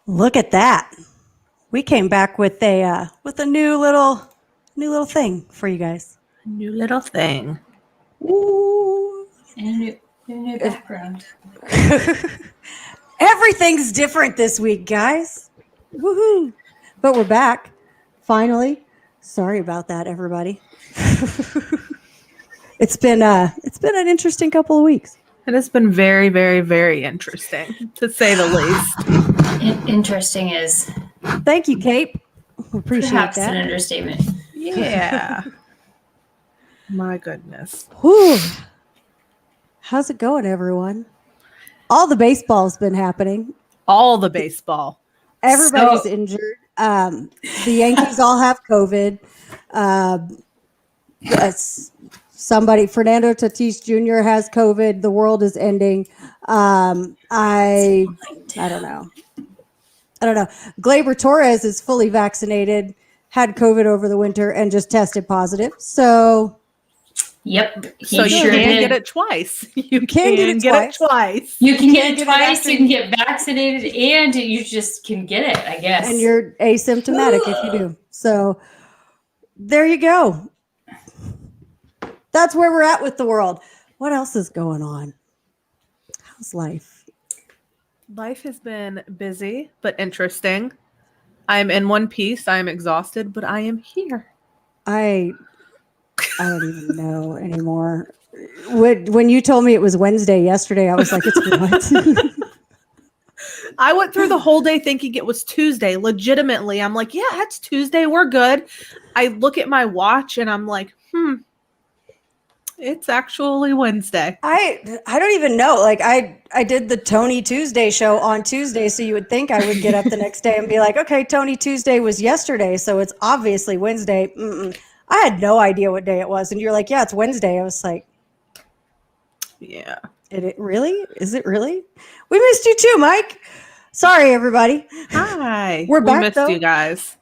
Look at that. We came back with a new little thing for you guys. New little thing. Ooh. And a new background. Everything's different this week, guys. Woohoo. But we're back. Finally. Sorry about that, everybody. It's been an interesting couple of weeks. It has been very, very, very interesting, to say the least. Interesting is Thank you, Kate. Appreciate perhaps that. an understatement. Yeah. My goodness. Whew. How's it going, everyone? All the baseball's been happening. All the baseball. Everybody's injured. The Yankees all have COVID. Fernando Tatis Jr. has COVID. The world is ending. I don't know. Gleyber Torres is fully vaccinated, had COVID over the winter, and just tested positive. So, Yep. So you can get it twice. You can get it twice. You can get it twice. after You can get vaccinated, and you just can get it, I guess. And you're asymptomatic if you do. So there you go. That's where we're at with the world. What else is going on? How's life? Life has been busy, but interesting. I'm in one piece. I am exhausted, but I am here. I don't even know anymore. When you told me it was Wednesday yesterday, I was like, it's what? I went through the whole day thinking it was Tuesday. Legitimately, I'm like, yeah, it's Tuesday. We're good. I look at my watch and I'm like, it's actually Wednesday. I don't even know. Like I did the Tony Tuesday show on Tuesday, so you would think I would get up the next day and be like, okay, Tony Tuesday was yesterday, so it's obviously Wednesday. I had no idea what day it was, and you're like, yeah, it's Wednesday. I was like, yeah. It really? Is it really? We missed you too, Mike. Sorry, everybody. Hi. We're back, We missed though. you guys.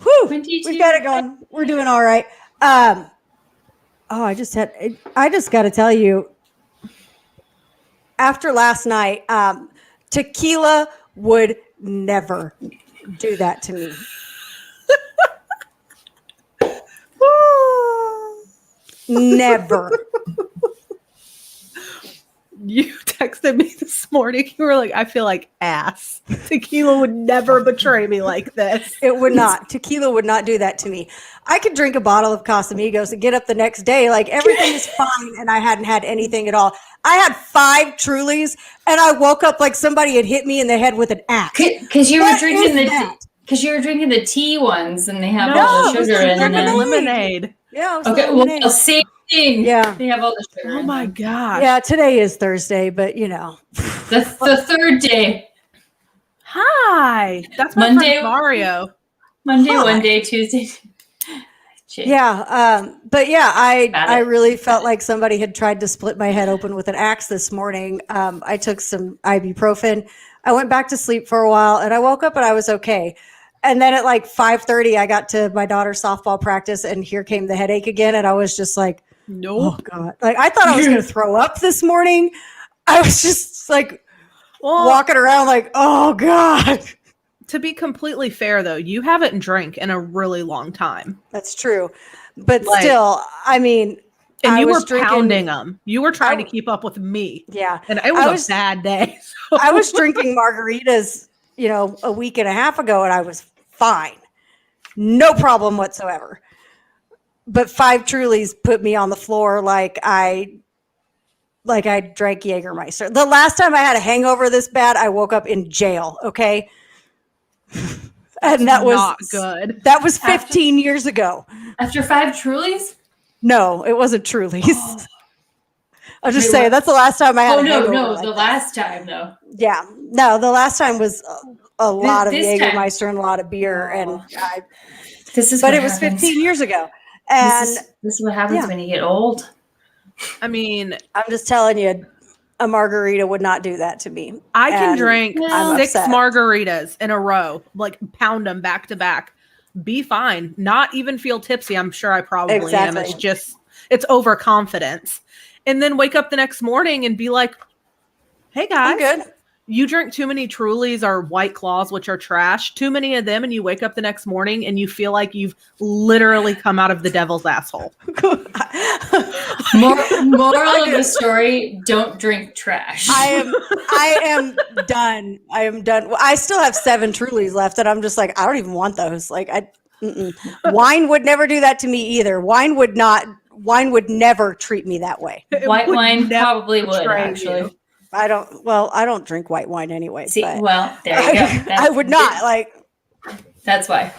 Whew, we've got it going. We're doing all right. I just got to tell you, after last night, tequila would never do that to me. Never. You texted me this morning. You were like, I feel like ass. Tequila would never betray me like this. It would not. Tequila would not do that to me. I could drink a bottle of Casamigos and get up the next day like everything is fine, and I hadn't had anything at all. I had 5 Trulies, and I woke up like somebody had hit me in the head with an axe. Because you were drinking the tea ones, and they have all the sugar in them. Lemonade. Yeah. Okay. Well, same thing. Yeah. They have all the sugar. Oh my god. Yeah. Today is Thursday, but you know, The third day. Hi. That's my Monday. friend Mario. Monday, Hi. one day, Tuesday. Yeah. But yeah, Got I it. really felt like somebody had tried to split my head open with an axe this morning. I took some ibuprofen. I went back to sleep for a while and I woke up and I was okay. And then at like 5:30, I got to my daughter's softball practice and here came the headache again. And I was just like, oh Nope. God. Like I thought I was going to throw up this morning. I was just like Well, walking around like, oh God. to be completely fair, though, you haven't drank in a really long time. That's true. But Like- still, I mean, And I you was were drinking- pounding them. You were trying I- to keep up with me. yeah. And it was a bad day. So. I was drinking margaritas, a week and a half ago, and I was fine. No problem whatsoever. But 5 Trulies put me on the floor like I drank Jägermeister. The last time I had a hangover this bad, I woke up in jail, okay? And that was not good. That was 15 years ago. After 5 Trulies? No, it wasn't Trulies. Oh. I'll just Wait, say what? that's the last time I had Oh, a hangover. no, like the that. last time, though. Yeah. No, the last time was a lot of this time. Jägermeister and a lot of beer. Oh. And This is but what it was happens. 15 years ago. And This is what happens yeah. when you get old. I mean, I'm just telling you, a margarita would not do that to me. I can And drink I'm 6 upset. margaritas in a row, like pound them back to back, be fine, not even feel tipsy. I'm sure I probably am. Exactly. It's just, it's overconfidence. And then wake up the next morning and be like, hey guys, I'm good. you drink too many Trulies or White Claws, which are trash, too many of them, and you wake up the next morning and you feel like you've literally come out of the devil's asshole. Moral of the story, don't drink trash. I am done. I am done. Well, I still have 7 Trulies left, and I'm just like, I don't even want those. Like, wine would never do that to me either. Wine would never treat me that way. It White would wine never probably would, betray actually. you. I don't drink white wine anyway. See, but well, there you go. I would not. Like, That's why.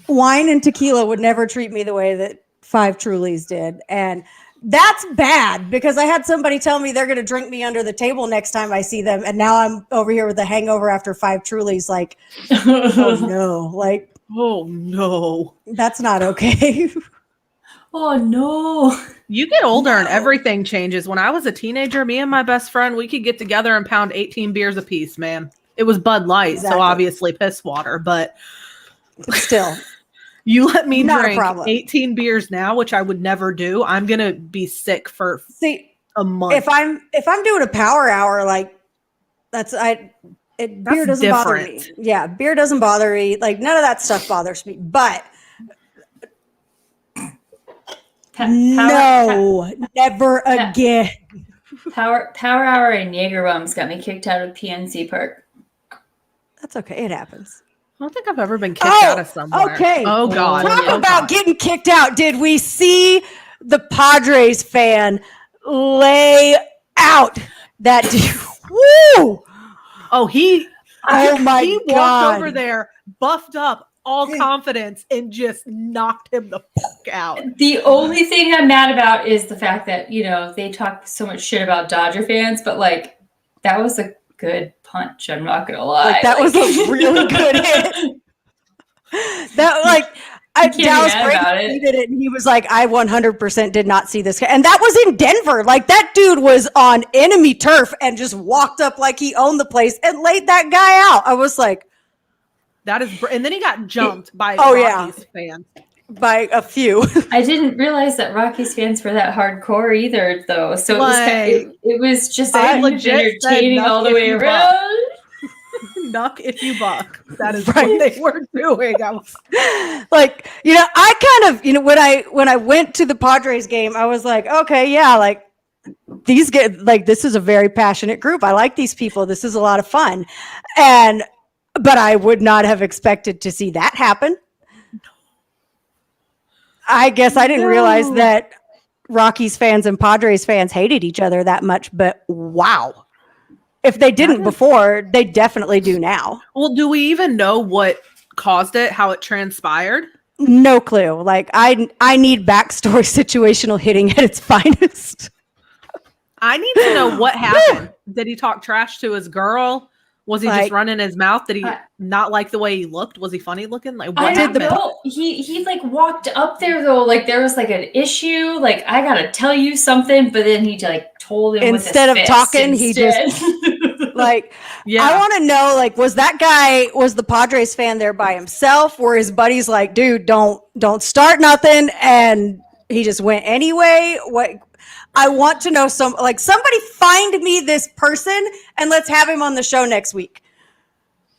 wine and tequila would never treat me the way that 5 Trulies did. And that's bad because I had somebody tell me they're going to drink me under the table next time I see them. And now I'm over here with a hangover after 5 Trulies. Like, oh no, like, Oh no. that's not okay. Oh no. You get older and everything changes. When I was a teenager, me and my best friend, we could get together and pound 18 beers a piece, man. It was Bud Light, Exactly. so obviously piss water, but But still, you let me Not a drink problem. 18 beers now, which I would never do. I'm going to be sick for see, a month. if I'm doing a power hour, like beer doesn't bother me. different. Yeah, beer doesn't bother me. Like none of that stuff bothers me. But no, never again. Power Hour and Jaeger bombs got me kicked out of PNC Park. That's okay. It happens. I don't think I've ever been kicked out of somewhere. Okay. Oh, God. Talk Oh, about God. getting kicked out. Did we see the Padres fan lay out that dude? Woo! Oh, he my he walked God. over there, buffed up, all confidence, and just knocked him the fuck out. The only thing I'm mad about is the fact that, they talk so much shit about Dodger fans, but like that was a good punch. I'm not gonna lie. Like, that was a really good hit. That can't be Dallas mad Brady about it. tweeted it, and he was like, "I 100% did not see this," and that was in Denver. Like that dude was on enemy turf and just walked up like he owned the place and laid that guy out. I was like, That is, and then he got jumped by Oh, yeah. Rockies fans. by a few. I didn't realize that Rockies fans were that hardcore either, though. So it was just I kind of legit said entertaining all the nothing way but- around. Knuck if you buck. That is Right. what they were doing. I was, Like, I kind of, when I went to the Padres game, I was like, okay, yeah, like these get like this is a very passionate group. I like these people. This is a lot of fun. But I would not have expected to see that happen. I guess I didn't realize No. that Rockies fans and Padres fans hated each other that much, but wow. If they didn't before, they definitely do now. well, do we even know what caused it? How it transpired? No clue. Like I need backstory situational hitting at its finest. I need to know what happened. Did he talk trash to his girl? Was he Like- just running his mouth? Did he I- not like the way he looked? Was he funny looking? Like I what don't happened? know. He like walked up there though, like there was like an issue. Like I gotta tell you something, but then he like told him Instead of with his talking, fist he just- instead. Like, Yeah. I want to know, like, was the Padres fan there by himself? Were his buddies like, dude, don't start nothing, and he just went anyway? What? I want to know somebody find me this person and let's have him on the show next week.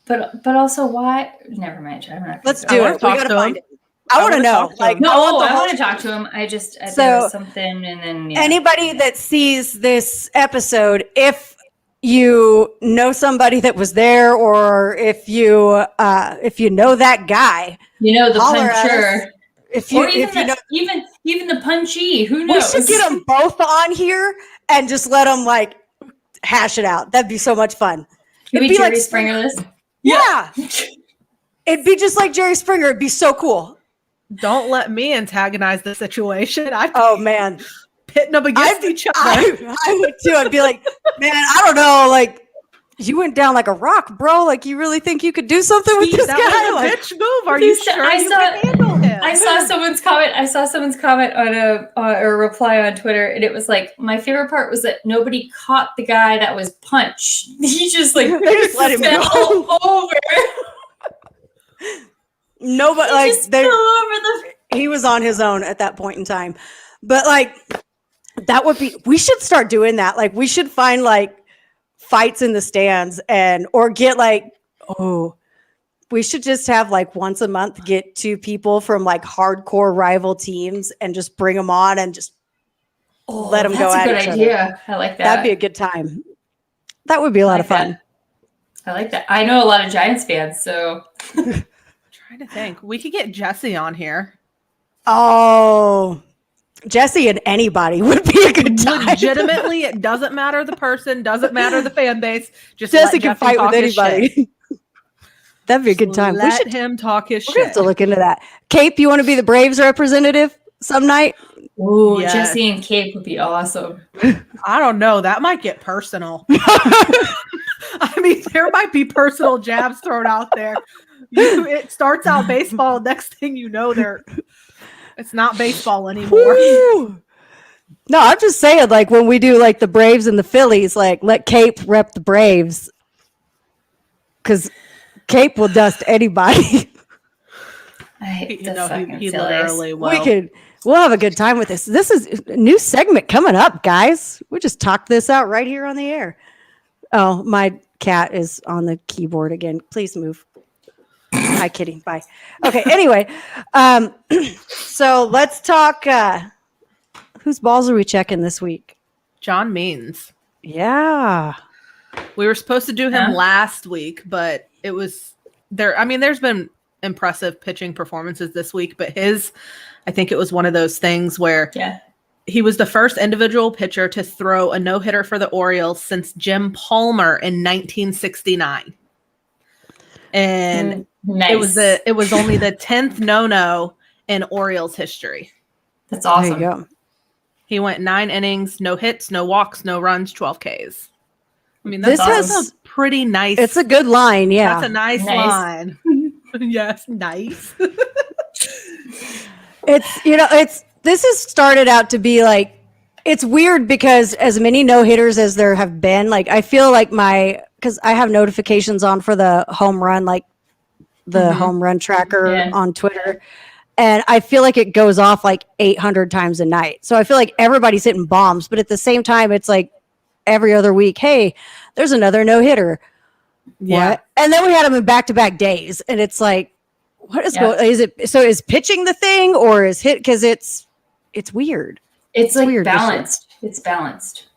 But also why? Never mind. I'm not gonna Let's go do wanna it. We talk gotta to find him. it. I want to wanna know. talk to Like, him. No, I want I the want to whole- talk to him. I just there So- was something, and then yeah. Anybody that sees this episode, if you know somebody that was there, or if you know that guy, you know the holler at puncher, us. If you or even if you know, even the punchy. Who we knows? should get them both on here and just let them like hash it out. That'd be so much fun. Can It'd we be like Jerry Springer this? Yeah. It'd be just like Jerry Springer. It'd be so cool. Don't let me antagonize the situation. I'm Oh man, pitting up against each other. I would too. I'd be like, man, I don't know, like you went down like a rock, bro. Like you really think you could do something with this that guy? was a Like, bitch move. Are you sure I you saw- can handle him? I saw someone's comment on a reply on Twitter, and it was like, my favorite part was that nobody caught the guy that was punched. He just like They just let him fell go. over. nobody He like just they. fell over the. He was on his own at that point in time, but like that would be. We should start doing that. Like we should find like fights in the stands or get like we should just have like once a month get two people from like hardcore rival teams and just bring them on and just let them go That's at a each good other. idea. I like that. That'd be a good time. That would be a lot of fun. I like that. I know a lot of Giants fans, so Trying to think. We could get Jesse on here. Oh, Jesse and anybody would be a good time. Legitimately, it doesn't matter the person, doesn't matter the fan base. Just Jesse let can Jesse fight with talk his shit. anybody. That'd be a good time. Let him talk his We're gonna have shit. to look into that. Cape, you want to be the Braves representative some night? ooh, Yes. Jesse and Cape would be awesome. I don't know. That might get personal. I mean, there might be personal jabs thrown out there. It starts out baseball. Next thing you know, it's not baseball anymore. Woo! No, I'm just saying, like when we do like the Braves and the Phillies, like let Cape rep the Braves because Cape will dust anybody. I hate You the know, fucking he Phillies. literally will. We'll have a good time with this. This is a new segment coming up, guys. We just talked this out right here on the air. Oh, my cat is on the keyboard again. Please move. Hi, kitty. Bye. Okay. Anyway, so let's talk. Whose balls are we checking this week? John Means. Yeah. We were supposed to do him Yeah. last week, but it was there. I mean, there's been impressive pitching performances this week, but I think it was one of those things where Yeah. he was the first individual pitcher to throw a no-hitter for the Orioles since Jim Palmer in 1969. And Nice. it was only the 10th no-no in Orioles history. That's There awesome. you go. He went 9 innings, no hits, no walks, no runs, 12 Ks. I mean, This that's is- a pretty nice. It's a good line. Yeah. That's a nice Nice. line. Yes, nice. This has started out to be like, it's weird because as many no hitters as there have been, like I feel like because I have notifications on for the home run, like the home run tracker Yeah. on Twitter. And I feel like it goes off like 800 times a night. So I feel like everybody's hitting bombs, but at the same time, it's like every other week, hey, there's another no hitter. What? And then we had them in back-to-back days, and it's like, what is Yeah. going? Is it so? Is pitching the thing, or is hit? Because it's weird. It's like weird this year. balanced. It's balanced.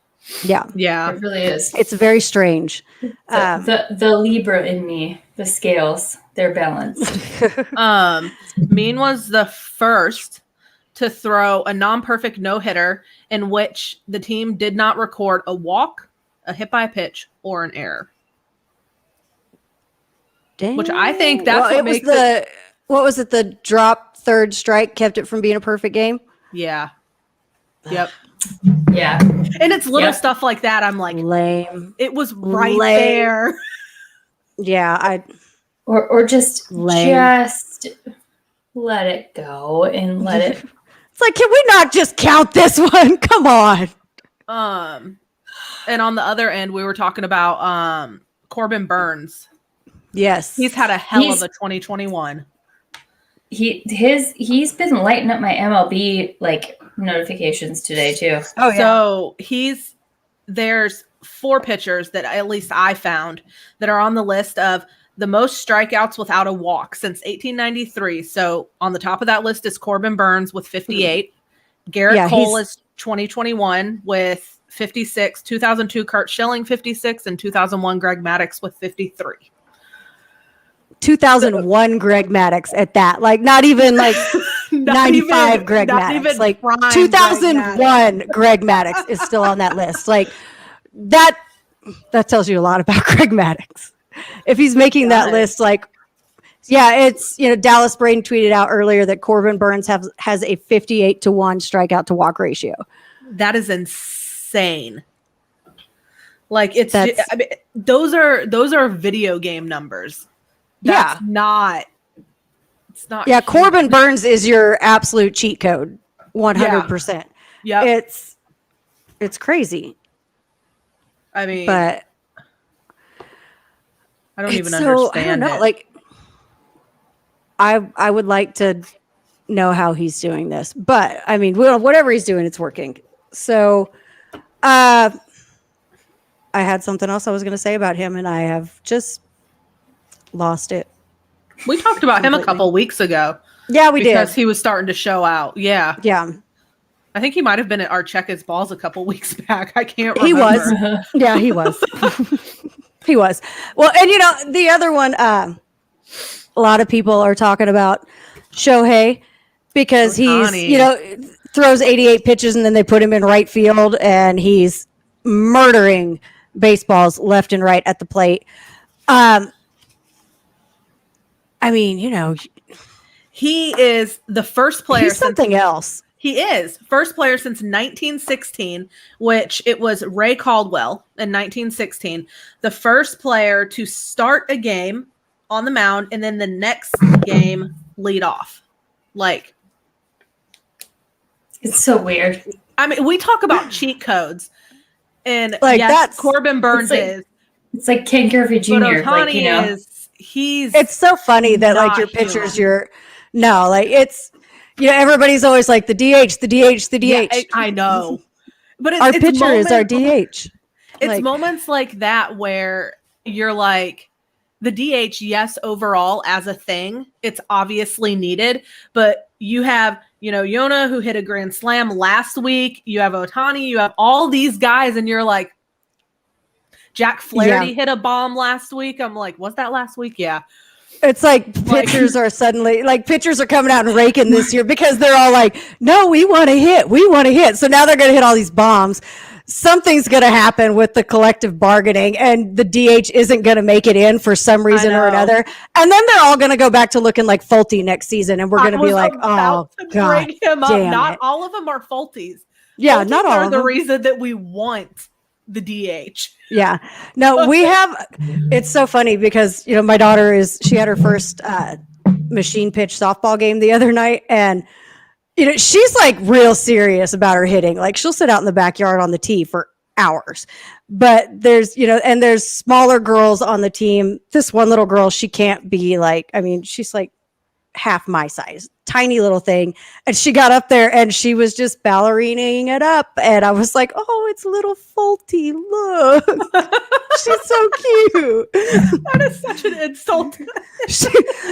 Yeah, Yeah. It really is. it's very strange. The Libra in me, the scales, they're balanced. Mean was the first to throw a non-perfect no-hitter in which the team did not record a walk, a hit by pitch, or an error. Which I think that's what it was makes it- what was it? The drop third strike kept it from being a perfect game. Yeah. Yep. Yeah. And it's little Yeah. stuff like that. I'm like, Lame. it was right Lame. there. Yeah, I or just Lame. let it go and let it. It's like, can we not just count this one? Come on. And on the other end, we were talking about Corbin Burns. Yes. He's had a hell of a 2021. He's been lighting up my MLB like notifications today too. Oh yeah. So there's 4 pitchers that at least I found that are on the list of the most strikeouts without a walk since 1893. So on the top of that list is Corbin Burns with 58. Garrett Yeah, Cole he's- is 2021 with 56. 2002 Kurt Schilling 56 and 2001 Greg Maddux with 53. 2001 Greg Maddux at that. Like not even like 95 Greg not Maddux. even Like prime Greg 2001 Greg Maddux is still on that list. Like that tells you a lot about Greg Maddux. If he's making that list, like, yeah, it's, Dallas Braden tweeted out earlier that Corbin Burns has a 58-1 strikeout to walk ratio. That is insane. Like those are video game numbers. That's not. It's not. Yeah, Corbin Burns is your absolute cheat code, 100%. Yeah. It's crazy. I mean, but I don't even understand. understand. I don't know. Like, I would like to know how he's doing this, but I mean, whatever he's doing, it's working. So, I had something else I was going to say about him, and I have just lost it. We talked about him a couple weeks ago. Yeah, we did. Because he was starting to show out. Yeah. Yeah. I think he might have been at our Check His Balls a couple weeks back. I can't remember. He was. Yeah, he was. He was. Well, and the other one, a lot of people are talking about Shohei because he's, throws 88 pitches and then they put him in right field and he's murdering baseballs left and right at the plate. I mean, he is the first player. He's something else. He is first player since 1916, which it was Ray Caldwell in 1916, the first player to start a game on the mound and then the next game lead off. Like, it's so weird. I mean, we talk about cheat codes, and like yes, Corbin Burns it's like Ken Griffey Jr. But it's so funny that like your pitchers, it's. Everybody's always like the DH, the DH, the DH. Yeah, I know. But our pitcher is our DH. It's moments like that where you're like, the DH, yes, overall as a thing, it's obviously needed. But you have, Yona who hit a grand slam last week. You have Ohtani. You have all these guys. And you're like, Jack Flaherty hit a bomb last week. I'm like, was that last week? Yeah. It's like pitchers are suddenly pitchers are coming out and raking this year because they're all like, no, we want to hit. We want to hit. So now they're going to hit all these bombs. Something's going to happen with the collective bargaining and the DH isn't going to make it in for some reason or another. And then they're all going to go back to looking like Fulte next season. And we're going to be like, oh, God, bring him up. Damn Not it. all of them are Fulties. Yeah, Fulties not all are of the them. reason that we want the DH. Yeah. No, we have, it's so funny because, my daughter she had her first machine pitch softball game the other night. And, she's like real serious about her hitting. Like she'll sit out in the backyard on the tee for hours. But there's, and there's smaller girls on the team. This one little girl, she can't be she's like half my size, tiny little thing. And she got up there and she was just ballerinaing it up. And I was like, oh, it's little Fulte. Look, she's so cute. That is such an insult.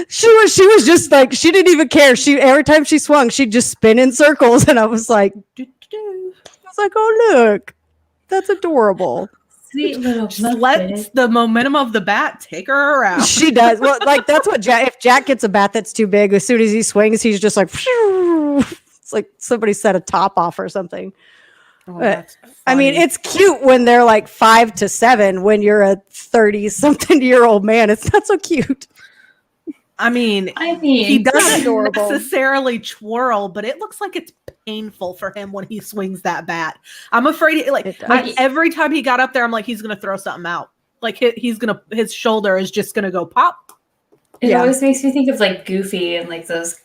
she was just like, she didn't even care. Every time she swung, she'd just spin in circles. And I was like, oh, look, that's adorable. Sweet little Lets the momentum of the bat take her around. She does. Well, that's what if Jack gets a bat that's too big, as soon as he swings, he's just like, it's like somebody set a top off or something. Oh, But, I mean, it's cute when they're like 5 to 7. When you're a 30-something-year-old man, it's not so cute. I mean, he doesn't necessarily twirl, but it looks like it's painful for him when he swings that bat. I'm afraid, every time he got up there, I'm like, he's going to throw something out. like his shoulder is just gonna go pop. It Yeah. always makes me think of like Goofy and like those,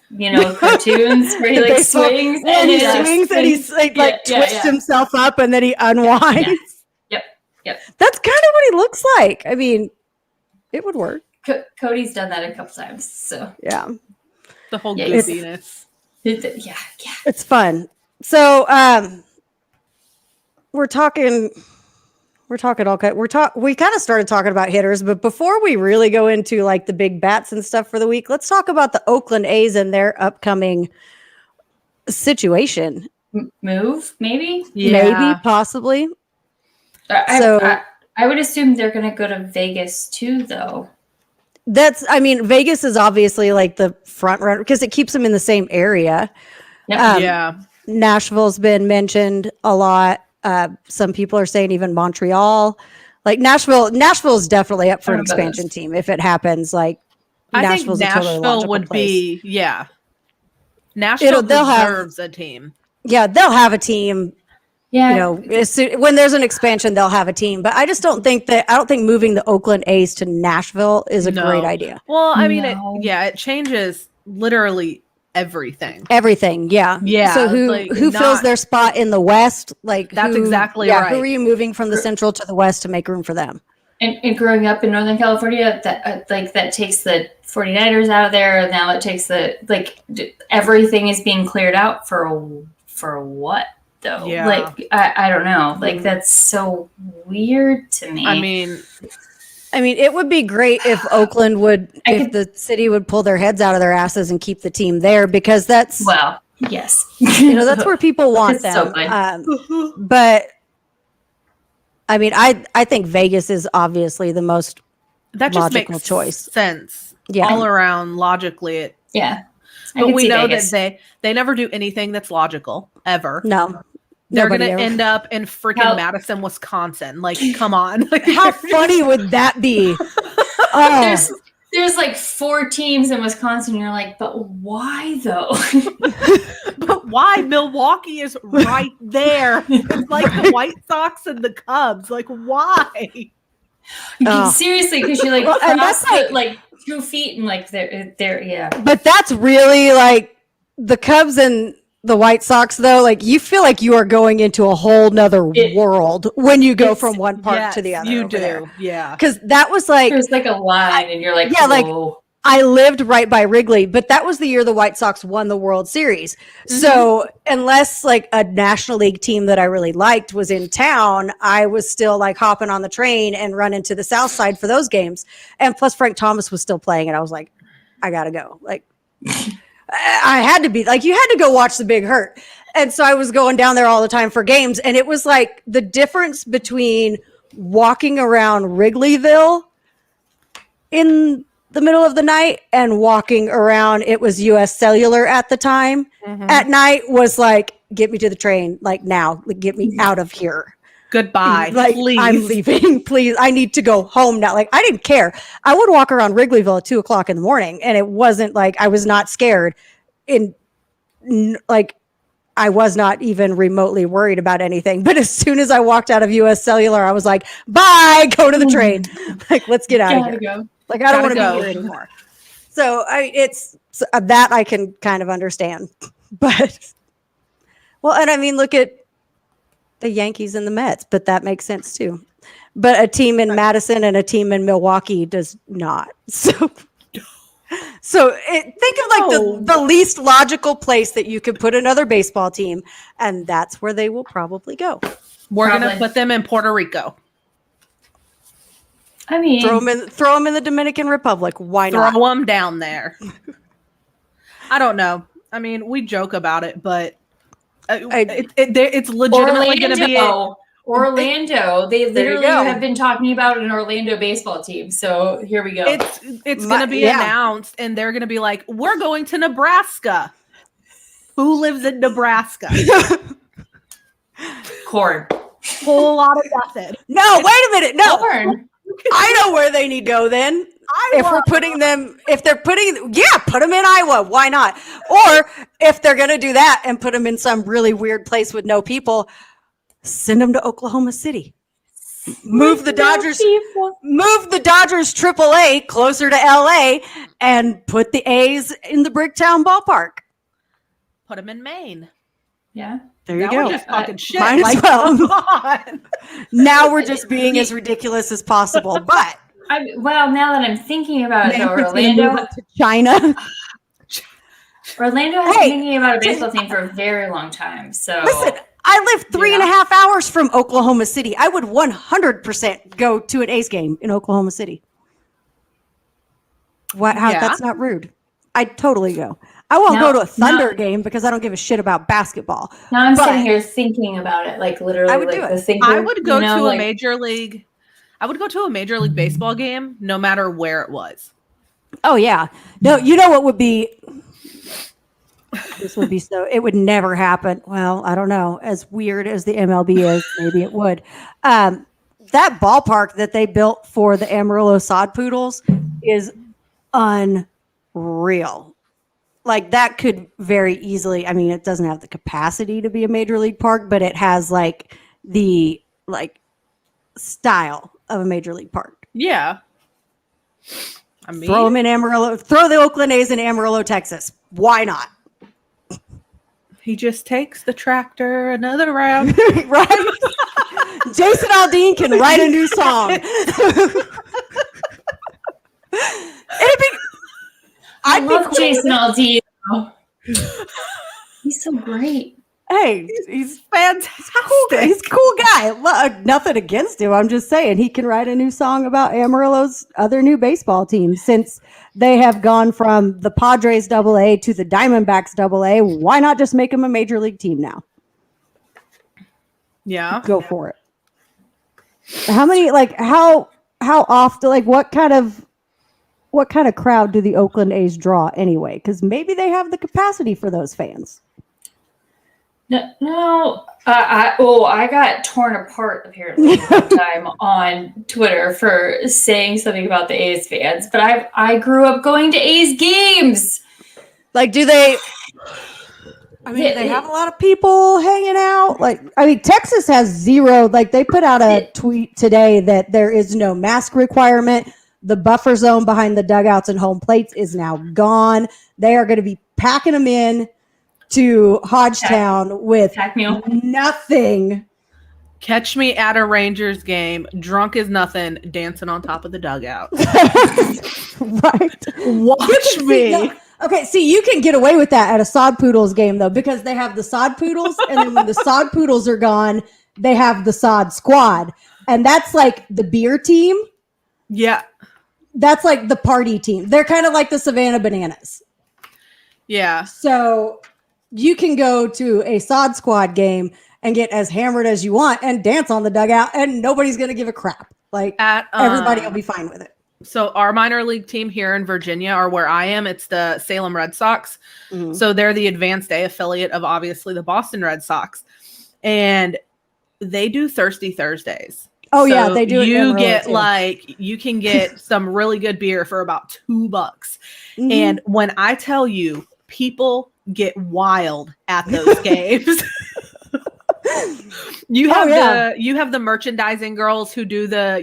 cartoons where he like Baseball- swings and he it swings and he's like twists himself up and then he unwinds. Yep. That's kind of what he looks like. I mean, it would work. Cody's done that a couple times, so Yeah. The whole Yeah, it's- goofiness. yeah. It's fun. So, we're talking we kind of started talking about hitters, but before we really go into like the big bats and stuff for the week, let's talk about the Oakland A's and their upcoming situation. Move maybe. Maybe, possibly. I would assume they're going to go to Vegas too, though. Vegas is obviously like the front runner because it keeps them in the same area. Yep. Nashville's been mentioned a lot. Some people are saying even Montreal. Like Nashville's definitely up for an expansion team if it happens. Like I Nashville's think a totally Nashville logical would place. be Nashville deserves a team. Yeah, they'll have a team. Yeah. When there's an expansion, they'll have a team. But I just don't think moving the Oakland A's to Nashville is a great idea. Well, I mean, No. it changes literally everything. Everything, yeah. Yeah, So who fills their spot in the West? Like That's exactly Who right. are you moving from the Central to the West to make room for them? And growing up in Northern California, that that takes the 49ers out of there. Now it takes everything is being cleared out for what though? Yeah. Like I don't know. Like that's so weird to me. I mean, it would be great if Oakland the city would pull their heads out of their asses and keep the team there because that's yes. that's where people want It's them. so good. But I mean, I think Vegas is obviously the most that just logical makes choice. sense. Yeah. All around logically. Yeah. But we know that they never do anything that's logical ever. No. They're going nobody to ever. end up in freaking Madison, Wisconsin. Like, come on. Like, How funny would that be? Oh. There's like 4 teams in Wisconsin. You're like, but why though? But why? Milwaukee is right there. It's like the White Sox and the Cubs. Like, why? Oh. Seriously, because you Well, and cross that's like 2 feet and like they're yeah. But that's really like the Cubs and the White Sox, though. Like you feel like you are going into a whole nother world when you go from one park to the other. You over do. there. Yeah. Because that was like There's like a line, and you're like, Yeah, like- whoa. I lived right by Wrigley, but that was the year the White Sox won the World Series. So unless like a National League team that I really liked was in town, I was still like hopping on the train and running to the South Side for those games. And plus Frank Thomas was still playing, and I was like, I gotta go. Like I had to be like, you had to go watch the Big Hurt. And so I was going down there all the time for games. And it was like the difference between walking around Wrigleyville in the middle of the night and walking around, it was US Cellular at the time at night, was like, get me to the train, like now, like, get me out of here. Goodbye. Like, please. I'm leaving, please. I need to go home now. Like, I didn't care. I would walk around Wrigleyville at 2:00 in the morning, and it wasn't like I was not scared. Like, I was not even remotely worried about anything. But as soon as I walked out of US Cellular, I was like, bye, go to the train. Like, let's get out of here. Gotta go. Like, I don't want to Gotta be go. here anymore. So it's that I can kind of understand. But, well, and I mean, look at the Yankees and the Mets, but that makes sense too. But a team in Madison and a team in Milwaukee does not. So think of like the least logical place that you could put another baseball team, and that's where they will probably go. We're going to Probably. put them in Puerto Rico. I mean, Throw them in the Dominican Republic. Why not? Throw them down there. I don't know. I mean, we joke about it, but it's legitimately going to be Orlando. They There you literally go. have been talking about an Orlando baseball team. So here we go. it's going to be announced, and they're going to be like, we're going to Nebraska. Who lives in Nebraska? Corn. Whole lot of nothing. No, wait a minute. No, Corn. I know where they need to go then. If Iowa. put them in Iowa, why not? Or if they're going to do that and put them in some really weird place with no people, send them to Oklahoma City. move the Dodgers AAA closer to LA and put the A's in the Bricktown ballpark. Put them in Maine. Yeah. There you Now go. we're just talking shit. Might as Like, well. come on. Now we're just being as ridiculous as possible. But Well, now that I'm thinking about it, though, Manfred's gonna move Orlando it to China. has Hey, been thinking about a baseball team for a very long time. So Listen, I live 3.5 hours from Oklahoma City. I would 100% go to an A's game in Oklahoma City. What? How? Yeah. That's not rude. I'd totally go. I won't go to a Thunder game because I don't give a shit about basketball. now I'm But- sitting here thinking about it, like literally, I would do like it. the thinker. I would go you know, to a like, major league. I would go to a major league baseball game, no matter where it was. Oh yeah. No, you know what would be? This would be so. It would never happen. Well, I don't know. As weird as the MLB is, maybe it would. That ballpark that they built for the Amarillo Sod Poodles is unreal. Like that could very easily. I mean, it doesn't have the capacity to be a major league park, but it has like the style of a major league park. Yeah. I mean, Throw them in Amarillo. Throw the Oakland A's in Amarillo, Texas. Why not? he just takes the tractor another round. Right? Jason Aldean can write a new song. I love Jason Aldean. He's so great. Hey, he's Fantastic. he's a cool guy. Nothing against him. I'm just saying he can write a new song about Amarillo's other new baseball team since they have gone from the Padres AA to the Diamondbacks AA. Why not just make them a major league team now? Yeah. Go for it. How many? How often? What kind of crowd do the Oakland A's draw anyway? Because maybe they have the capacity for those fans. No. I got torn apart apparently one time on Twitter for saying something about the A's fans, but I grew up going to A's games. Do they? I mean, they have a lot of people hanging out. Texas has zero. They put out a tweet today that there is no mask requirement. The buffer zone behind the dugouts and home plates is now gone. They are going to be packing them in to Hodgetown with nothing. Catch me at a Rangers game, drunk as nothing, dancing on top of the dugout. Right. Watch me. Okay, see, you can get away with that at a Sod Poodles game, though, because they have the Sod Poodles, and then when the Sod Poodles are gone, they have the Sod Squad. And that's the beer team. Yeah. That's the party team. They're kind of like the Savannah Bananas. Yeah. So you can go to a Sod Squad game and get as hammered as you want and dance on the dugout, and nobody's going to give a crap. Everybody will be fine with it. So our minor league team here in Virginia, or where I am, it's the Salem Red Sox. Mm-hmm. So they're the Advanced A affiliate of obviously the Boston Red Sox. And they do Thirsty Thursdays. Oh, yeah, they do. You get you can get some really good beer for about $2. Mm-hmm. And when I tell you, people get wild at those games. You have the merchandising girls who do the,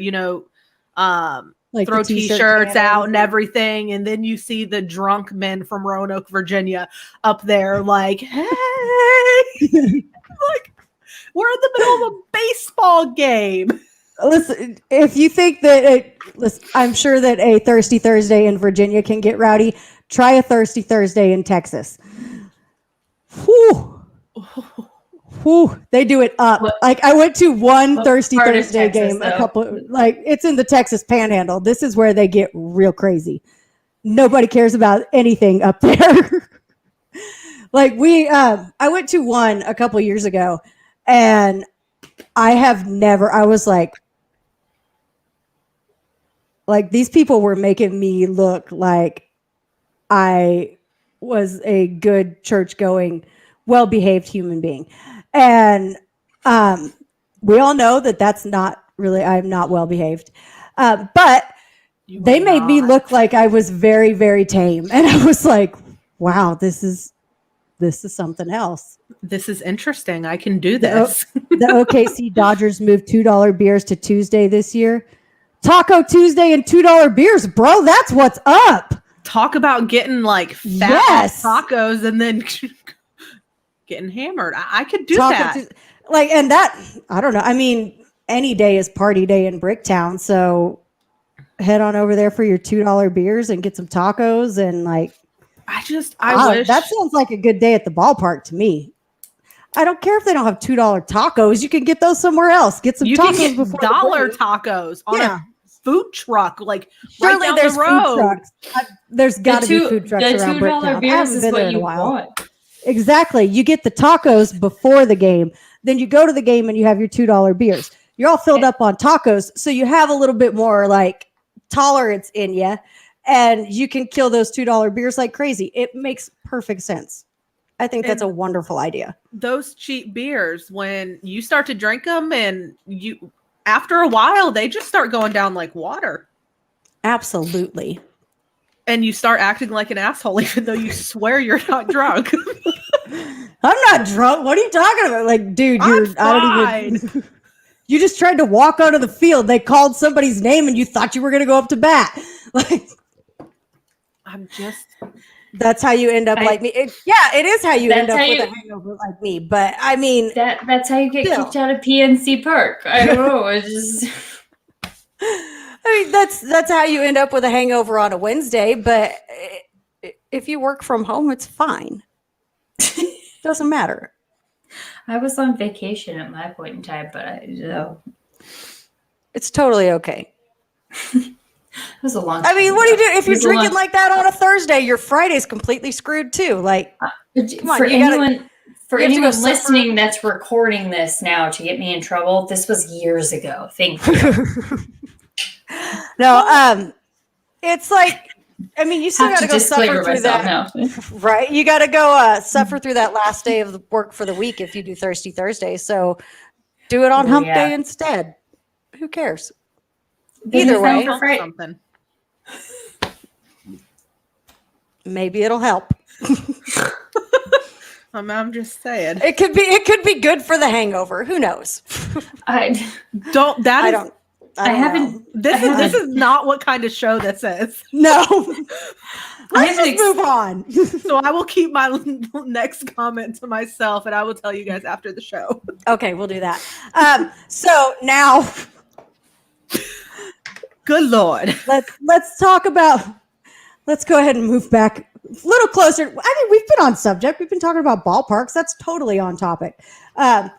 throw t-shirts out and everything, and then you see the drunk men from Roanoke, Virginia up there hey, we're in the middle of a baseball game. Listen, if you think that I'm sure that a Thirsty Thursday in Virginia can get rowdy. Try a Thirsty Thursday in Texas. Whew. Whew, they do it up. I went to one Thirsty Thursday game it's in the Texas Panhandle. This is where they get real crazy. Nobody cares about anything up there. I went to one a couple years ago, and I was these people were making me look like I was a good church-going, well-behaved human being. And we all know that that's not really, I'm not well behaved. But they made me look like I was very, very tame. And I was like, wow, this is this is something else. This is interesting. I can do The- this. The OKC Dodgers moved $2 beers to Tuesday this year. Taco Tuesday and $2 beers, bro. That's what's up. Talk about getting like fat Yes. tacos and then getting hammered. I could do Taco that. and that, I don't know. I mean, any day is party day in Bricktown. So head on over there for your $2 beers and get some tacos and like, I wish that sounds like a good day at the ballpark to me. I don't care if they don't have $2 tacos. You can get those somewhere else. Get some you tacos can get before the dollar break. tacos on Yeah. a food truck, like Surely right down there's the road. food trucks. There's got to be food trucks the around $2 Bricktown. I beers haven't is been there what in a you while. want. Exactly. You get the tacos before the game. Then you go to the game and you have your $2 beers. You're all filled up on tacos. So you have a little bit more like tolerance in you. And you can kill those $2 beers like crazy. It makes perfect sense. I think that's a wonderful idea. Those cheap beers, when you start to drink them and you after a while, they just start going down like water. Absolutely. And you start acting like an asshole, even though you swear you're not drunk. I'm not drunk. What are you talking about? Like, dude, I'm I don't even. You just tried to walk onto the field. They called somebody's name and you thought you were going to go up to bat. Like, I'm just. that's how you end up like me. It is how you end That's up how with you- a hangover like me. But I mean, That's how you get Still. kicked out of PNC Park. I don't know. It's just that's how you end up with a hangover on a Wednesday. But if you work from home, it's fine. Doesn't matter. I was on vacation at my point in time, but it It's totally okay. was a long I time mean, what do you ago. do if you're It was a drinking long- like that on a Thursday? Your Friday's completely screwed too. Like, come on, for you gotta- anyone for you have to go anyone suffer- listening that's recording this now to get me in trouble, this was years ago. Thank you. no, it's like, I mean, you still Have got to to go suffer disclaimer through myself that, now. right? You got to go suffer through that last day of the work for the week if you do Thirsty Thursday. So do it on Oh, Hump yeah. Day instead. Who cares? Then Either you found way. for Friday. Something. Maybe it'll help. I'm just saying. It could be good for the hangover. Who knows? I Don't. That I is. don't. I haven't. This is not what kind of show this is. No. I Let's haven't just move on. So I will keep my next comment to myself, and I will tell you guys after the show. Okay, we'll do that. So now Good Lord. let's talk about. Let's go ahead and move back a little closer. I mean, we've been on subject. We've been talking about ballparks. That's totally on topic. 100%.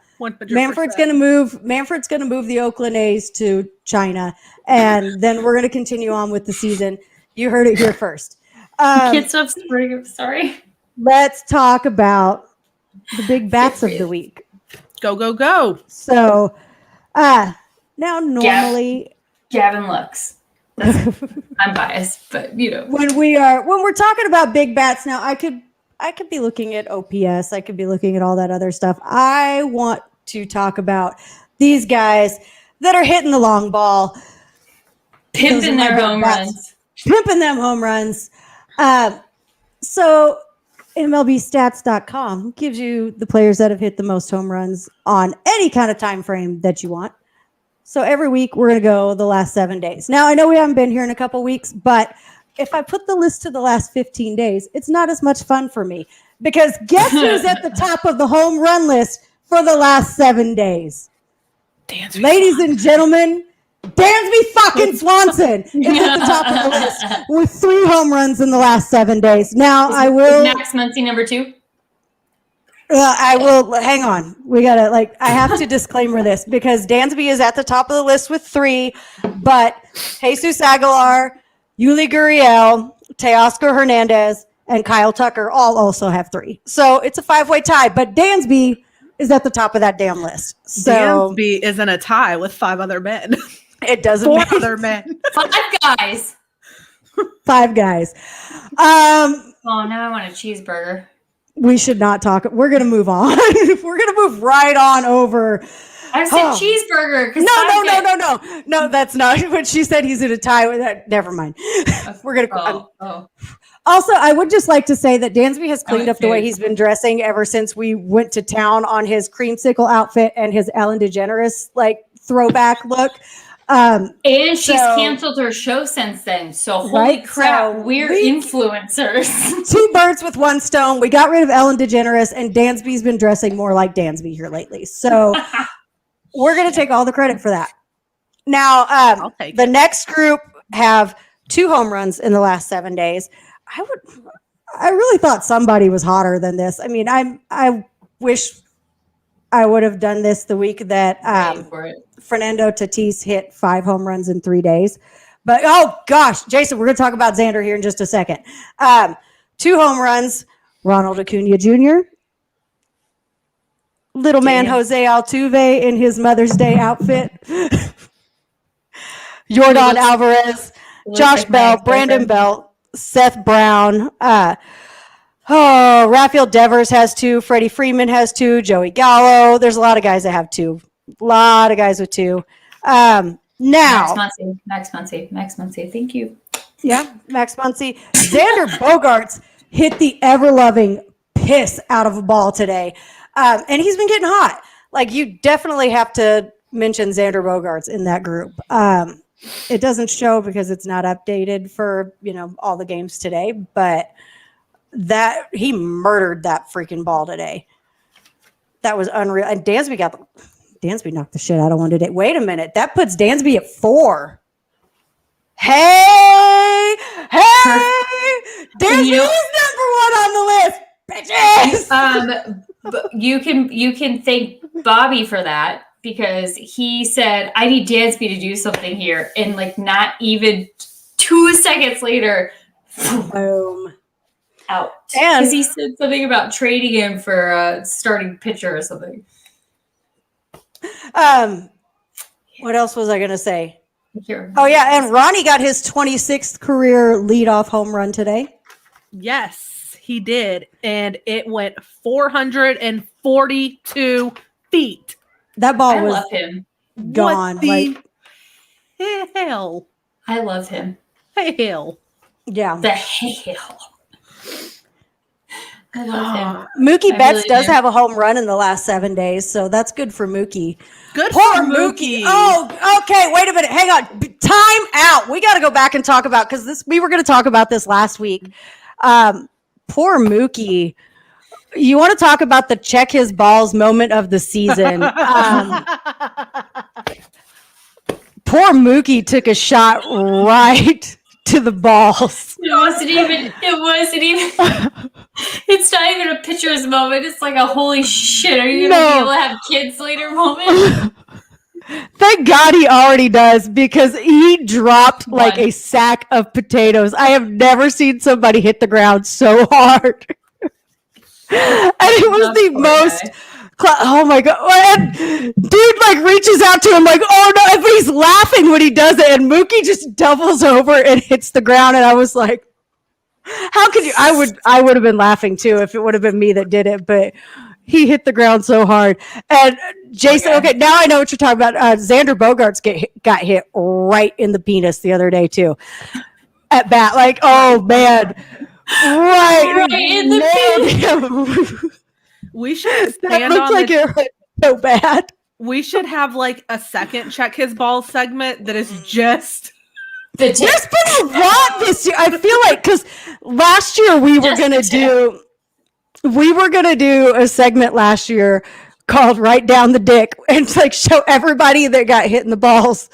Manfred's going to move. Manfred's going to move the Oakland A's to China, and then we're going to continue on with the season. You heard it here first. Kids up spring. Sorry. Let's talk about the big bats of the week. Go, go, go. So, now normally Gavin Lux. I'm biased, but you know. when we're talking about big bats, now I could be looking at OPS, I could be looking at all that other stuff. I want to talk about these guys that are hitting the long ball, Those are Pimping my their big home bats. runs. pimping them home runs. So MLBstats.com gives you the players that have hit the most home runs on any kind of time frame that you want. So every week we're going to go the last 7 days. Now I know we haven't been here in a couple weeks, but if I put the list to the last 15 days, it's not as much fun for me because guess who's at the top of the home run list for the last 7 days? Dansby Ladies and gentlemen, Dansby fucking Swanson is at the top of the list with 3 home runs in the last 7 days. Now I will. Max Muncy number 2. I will hang on. We gotta I have to disclaimer this because Dansby is at the top of the list with 3, but Jesus Aguilar, Yuli Gurriel, Teoscar Hernandez, and Kyle Tucker all also have 3. So it's a 5-way tie, but Dansby is at the top of that damn list. So Dansby is in a tie with 5 other men. it doesn't 4 matter. other men. 5 guys. 5 guys. Oh, now I want a cheeseburger. We should not talk. We're gonna move on. We're gonna move right on over. I said Oh. cheeseburger. 'cause No, that's not what she said. He's in a tie with that. Never mind. We're gonna. Oh. Also, I would just like to say that Dansby has cleaned up the way food. he's been dressing ever since we went to town on his creamsicle outfit and his Ellen DeGeneres like throwback look. And she's So- canceled her show since then. So holy Right? crap, So we're we- influencers. 2 birds with 1 stone. We got rid of Ellen DeGeneres, and Dansby's been dressing more like Dansby here lately. So we're going to take all the credit for that. Now, I'll take the it. next group have 2 home runs in the last 7 days. I really thought somebody was hotter than this. I mean, I wish I would have done this the week that Waiting for it. Fernando Tatis hit 5 home runs in 3 days. But oh gosh, Jason, we're going to talk about Xander here in just a second. 2 home runs, Ronald Acuna Jr., little man Damn. Jose Altuve in his Mother's Day outfit, Yordan looks- Alvarez, Looks Josh like my Bell, ex-boyfriend. Brandon Bell, Seth Brown. Rafael Devers has 2. Freddie Freeman has 2. Joey Gallo. There's a lot of guys that have 2. A lot of guys with 2. Now, Max Muncy. Thank you. yeah, Max Muncy. Xander Bogaerts hit the ever-loving piss out of a ball today. And he's been getting hot. Like, you definitely have to mention Xander Bogaerts in that group. It doesn't show because it's not updated for, all the games today, but that he murdered that freaking ball today. That was unreal. And Dansby knocked the shit out of one today. Wait a minute. That puts Dansby at 4. Hey! Dansby You know- is number 1 on the list. Bitches! But you can thank Bobby for that because he said, I need Dansby to do something here. And like not even 2 seconds later, Boom. out. And- Because he said something about trading him for a starting pitcher or something. What else was I going to say? Here. Oh, yeah. And Ronnie got his 26th career leadoff home run today. Yes, he did. And it went 442 feet. That ball I was love him. gone. What the Like, hell? I love him. Hell. yeah. The hell. I love him. Mookie I Betts really does do. have a home run in the last 7 days, so that's good for Mookie. Good Poor for Mookie. Mookie. Oh, okay. Wait a minute. Hang on. Time out. We got to go back and talk about because we were going to talk about this last week. Poor Mookie. You want to talk about the check his balls moment of the season? Poor Mookie took a shot right to the balls. It wasn't even. It's not even a pitcher's moment. It's like a holy shit. Are you gonna No. be able to have kids later moment? Thank God he already does because he dropped like One. a sack of potatoes. I have never seen somebody hit the ground so hard. And it was the Poor most. guy. Oh my God. And dude like reaches out to him like, oh no, but he's laughing when he does it. And Mookie just doubles over and hits the ground. And I was like, how could you? I would have been laughing too if it would have been me that did it, but he hit the ground so hard. And Jason, Okay. okay, now I know what you're talking about. Xander Bogaerts got hit right in the penis the other day too. At bat, like, oh man, right in the nailed him. We should That stand looks on like the, it hurt so bad. We should have like a second check his balls segment that is just The tip. There's been a lot this year. I feel like because last year we were Just gonna the do a segment last year called "Right Down the Dick" and like show everybody that got hit in the balls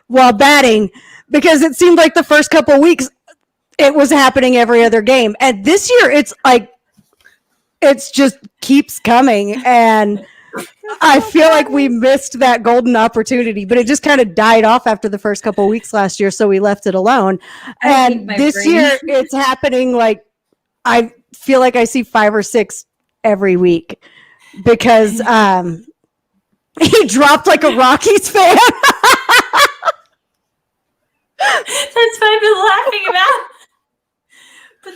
while batting because it seemed like the first couple of weeks it was happening every other game, and this year it's like it's just keeps coming and. I feel like we missed that golden opportunity, but it just kind of died off after the first couple of weeks last year, so we left it alone. I And hate my this brain. year, it's happening like I feel like I see 5 or 6 every week because he dropped like a Rockies fan. That's what I've been laughing about. But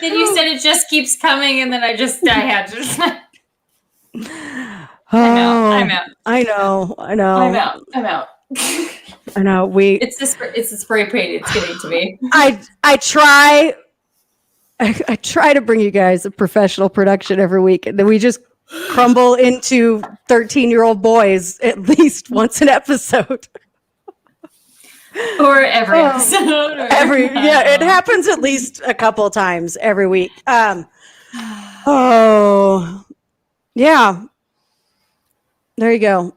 then you said it just keeps coming, and then I had to. I'm out. I know. I'm out. I know. It's the spray paint. It's getting to me. I try I try to bring you guys a professional production every week, and then we just crumble into 13-year-old boys at least once an episode. Or every Oh. episode. Or, It happens at least a couple times every week. Oh, yeah. There you go.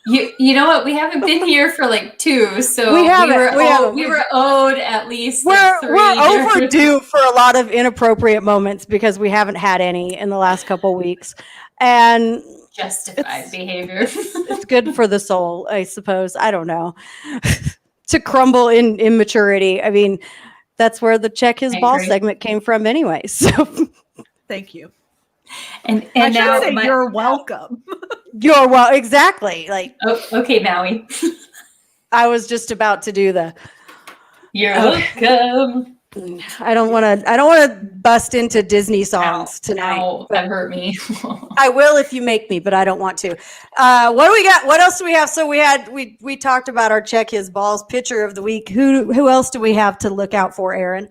You know what? We haven't been here for like 2, so We haven't. we were owed at least We're like 3. we're overdue for a lot of inappropriate moments because we haven't had any in the last couple weeks, and Justified behavior. it's good for the soul, I suppose. I don't know. To crumble in immaturity. I mean, that's where the check his I ball agree. segment came from anyway. So Thank you. And I now should say you're welcome. you're well, exactly. Like oh, okay, Maui. I was just about to do the You're Okay. welcome. I don't want to bust into Disney songs tonight. Ow, that hurt me. I will if you make me, but I don't want to. What do we got? What else do we have? So we talked about our check his balls pitcher of the week. Who else do we have to look out for, Aaron?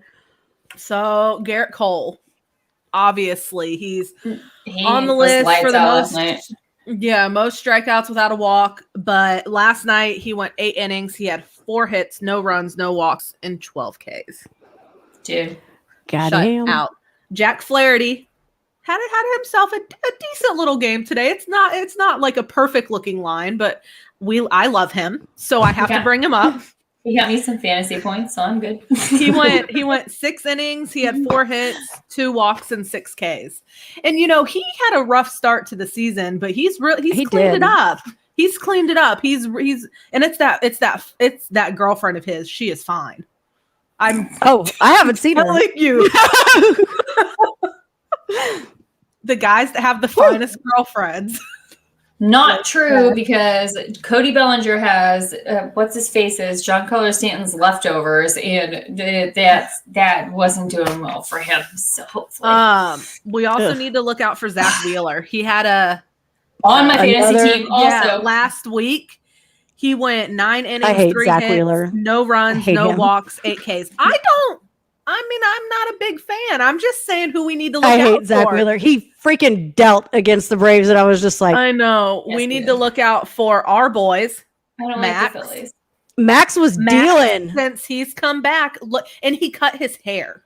So Garrett Cole, obviously, he's He on the was list lights for the out most. last night. Yeah, most strikeouts without a walk. But last night he went 8 innings. He had 4 hits, no runs, no walks, and 12 Ks. Dude. Goddamn. Shut out. Jack Flaherty had himself a decent little game today. It's not like a perfect looking line, but I love him, so I have to Yeah. bring him up. He got me some fantasy points, so I'm good. He went 6 innings. He had 4 hits, 2 walks, and 6 Ks. And he had a rough start to the season, but he's He cleaned did. it up. He's cleaned it up. He's and it's that girlfriend of his. She is fine. I'm Oh, I haven't seen her. telling you. The guys that have the finest girlfriends. Not true, because Cody Bellinger has what's his face is John Color Stanton's leftovers, and that wasn't doing well for him. So hopefully, We also Ugh. need to look out for Zach Wheeler. He had on my fantasy another- team also. last week. He went 9 innings, I hate 3 Zach hits, Wheeler. no I runs, hate no him. walks, 8 Ks. I'm not a big fan. I'm just saying who we need to look I out hate Zach for. Wheeler. He freaking dealt against the Braves, and I was just like, I know. Yes, we he need did. to look out for our boys. I don't Max. like the Phillies. Max was Max, dealing. since he's come back. Look, and he cut his hair.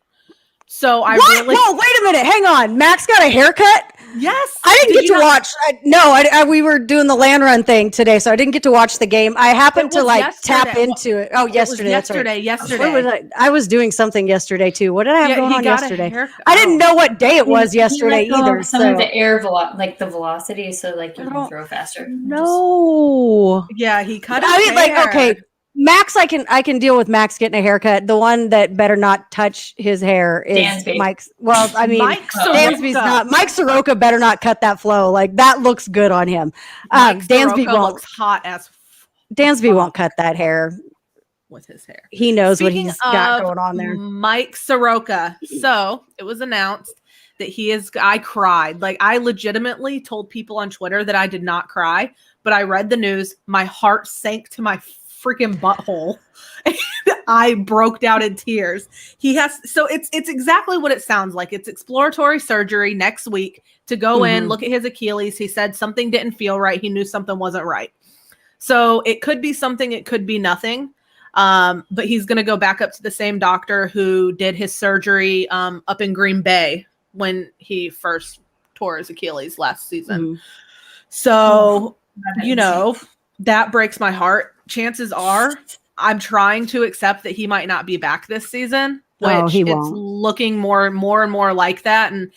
So I What? really Whoa, wait a minute. Hang on. Max got a haircut? yes. I didn't Did get you to not- watch. We were doing the land run thing today, so I didn't get to watch the game. I happened It to was tap yesterday. into it. Oh, It was yesterday. That's right. yesterday. What was I was doing something yesterday too. What did I have Yeah, going he on got a yesterday? haircut. I didn't know what day it was He yesterday let go either. of some of So the air like the velocity, so like you I can don't throw faster. no. Yeah, he cut his I mean, hair. like, okay, Max, I can deal with Max getting a haircut. The one that better not touch his hair is Dansby. Mike's. Well, I mean, Mike Dansby's Soroka. not. Mike Soroka better not cut that flow. Like that looks good on him. Mike Dansby Soroka won't. looks hot as Dansby won't cut that hair. with his hair. He knows what Speaking he's got of going on there. Mike Soroka. So it was announced that I cried. Like I legitimately told people on Twitter that I did not cry, but I read the news. My heart sank to my freaking butthole. I broke down in tears. So it's exactly what it sounds like. It's exploratory surgery next week to go in, Mhm. look at his Achilles. He said something didn't feel right. He knew something wasn't right. So it could be something, it could be nothing. But he's going to go back up to the same doctor who did his surgery up in Green Bay when he first tore his Achilles last season. Mhm. So, that breaks my heart. Chances are I'm trying to accept that he might not be back this season, which Oh, he it's won't. looking more and more like that. And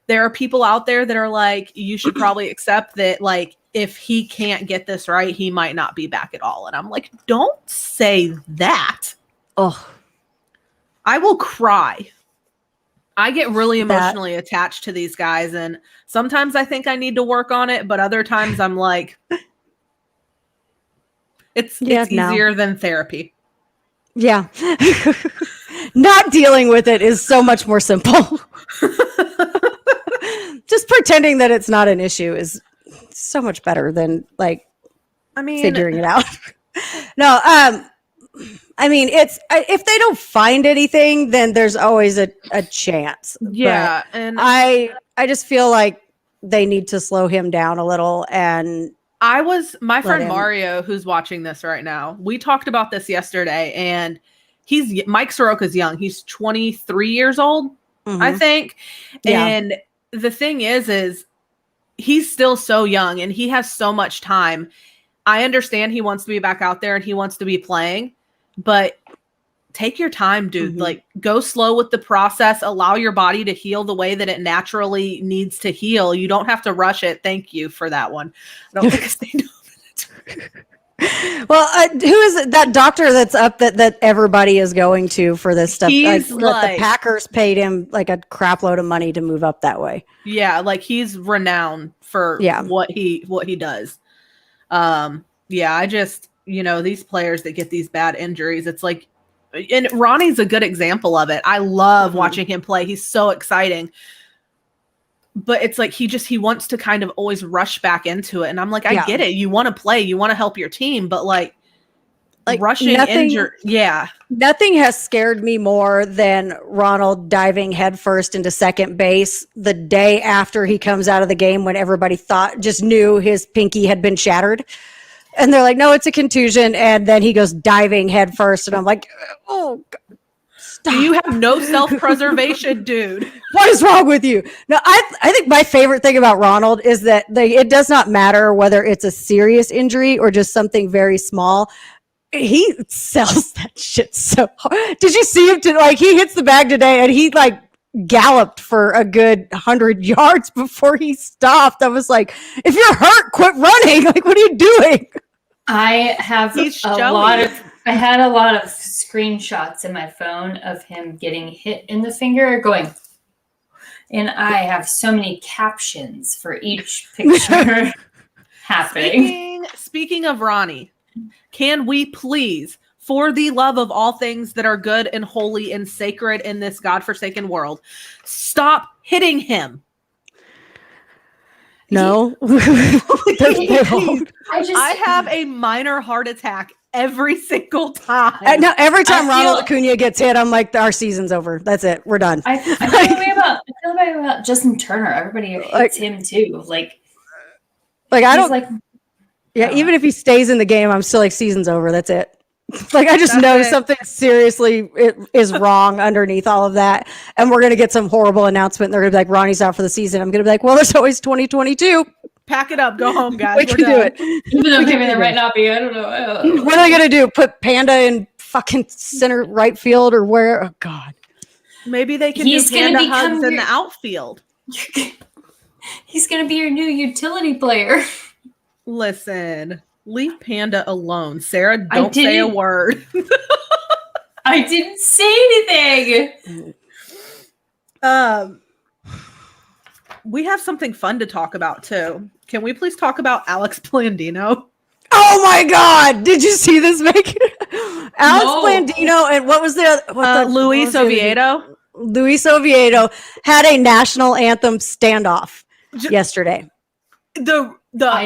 there are people out there that are like, you should probably accept that, like, if he can't get this right, he might not be back at all. And I'm like, don't say that. Oh, I will cry. I get really That- emotionally attached to these guys. And sometimes I think I need to work on it, but other times I'm like, it's Yeah, no. easier than therapy. yeah. Not dealing with it is so much more simple. Just pretending that it's not an issue is so much better than like I mean, figuring it out. No, I mean, if they don't find anything, then there's always a chance. Yeah, But and I just feel like they need to slow him down a little. And my friend him- Mario, who's watching this right now, we talked about this yesterday, and Mike Soroka's young. He's 23 years old, I Mhm. think. Yeah. And the thing is he's still so young and he has so much time. I understand he wants to be back out there and he wants to be playing, but take your time, dude. Mhm. Like, go slow with the process. Allow your body to heal the way that it naturally needs to heal. You don't have to rush it. Thank you for that one. I don't think they know. Well, who is it, that doctor that's up that everybody is going to for this stuff? He's that like- the Packers paid him like a crap load of money to move up that way. Yeah, like he's renowned for what he does. Yeah, I just, these players that get these bad injuries, it's like, and Ronnie's a good example of it. I love watching him play. He's so exciting. But it's like he wants to kind of always rush back into it. And I'm like, I get it. You want to play, you want to help your team, but like rushing injury. Yeah. Nothing has scared me more than Ronald diving headfirst into second base the day after he comes out of the game when everybody just knew his pinky had been shattered. And they're like, no, it's a contusion. And then he goes diving headfirst. And I'm like, oh, God. Stop. You have no self-preservation, dude. What is wrong with you? No, I think my favorite thing about Ronald is that it does not matter whether it's a serious injury or just something very small. He sells that shit so hard. Did you see him? He hits the bag today and he galloped for a good 100 yards before he stopped. I was like, if you're hurt, quit running. Like, what are you doing? I have I had a lot of screenshots in my phone of him getting hit in the finger going, and I have so many captions for each picture happening. Speaking of Ronnie, can we please, for the love of all things that are good and holy and sacred in this godforsaken world, stop hitting him? No. I have a minor heart attack every single time. No, every time Ronald Acuna gets hit, I'm like, our season's over. That's it. We're done. I feel the way about Justin Turner. Everybody hates him too. I don't even if he stays in the game, I'm still like, season's over. That's it. I just know something seriously is wrong underneath all of that. And we're going to get some horrible announcement. They're going to be like, Ronnie's out for the season. I'm going to be like, well, there's always 2022. Pack it up. Go home, guys. We can do it. Even though there might not be. I don't know. What are they going to do? Put Panda in fucking center right field or where? Oh, God. Maybe they can do Panda hugs in the outfield. He's going to be your new utility player. Listen. Leave Panda alone. Sarah, don't say a word. I didn't say anything. We have something fun to talk about too. Can we please talk about Alex Blandino? Oh my God! Did you see this, Megan? Alex Blandino and what was the Luis Oviedo? Luis Oviedo had a national anthem standoff yesterday. The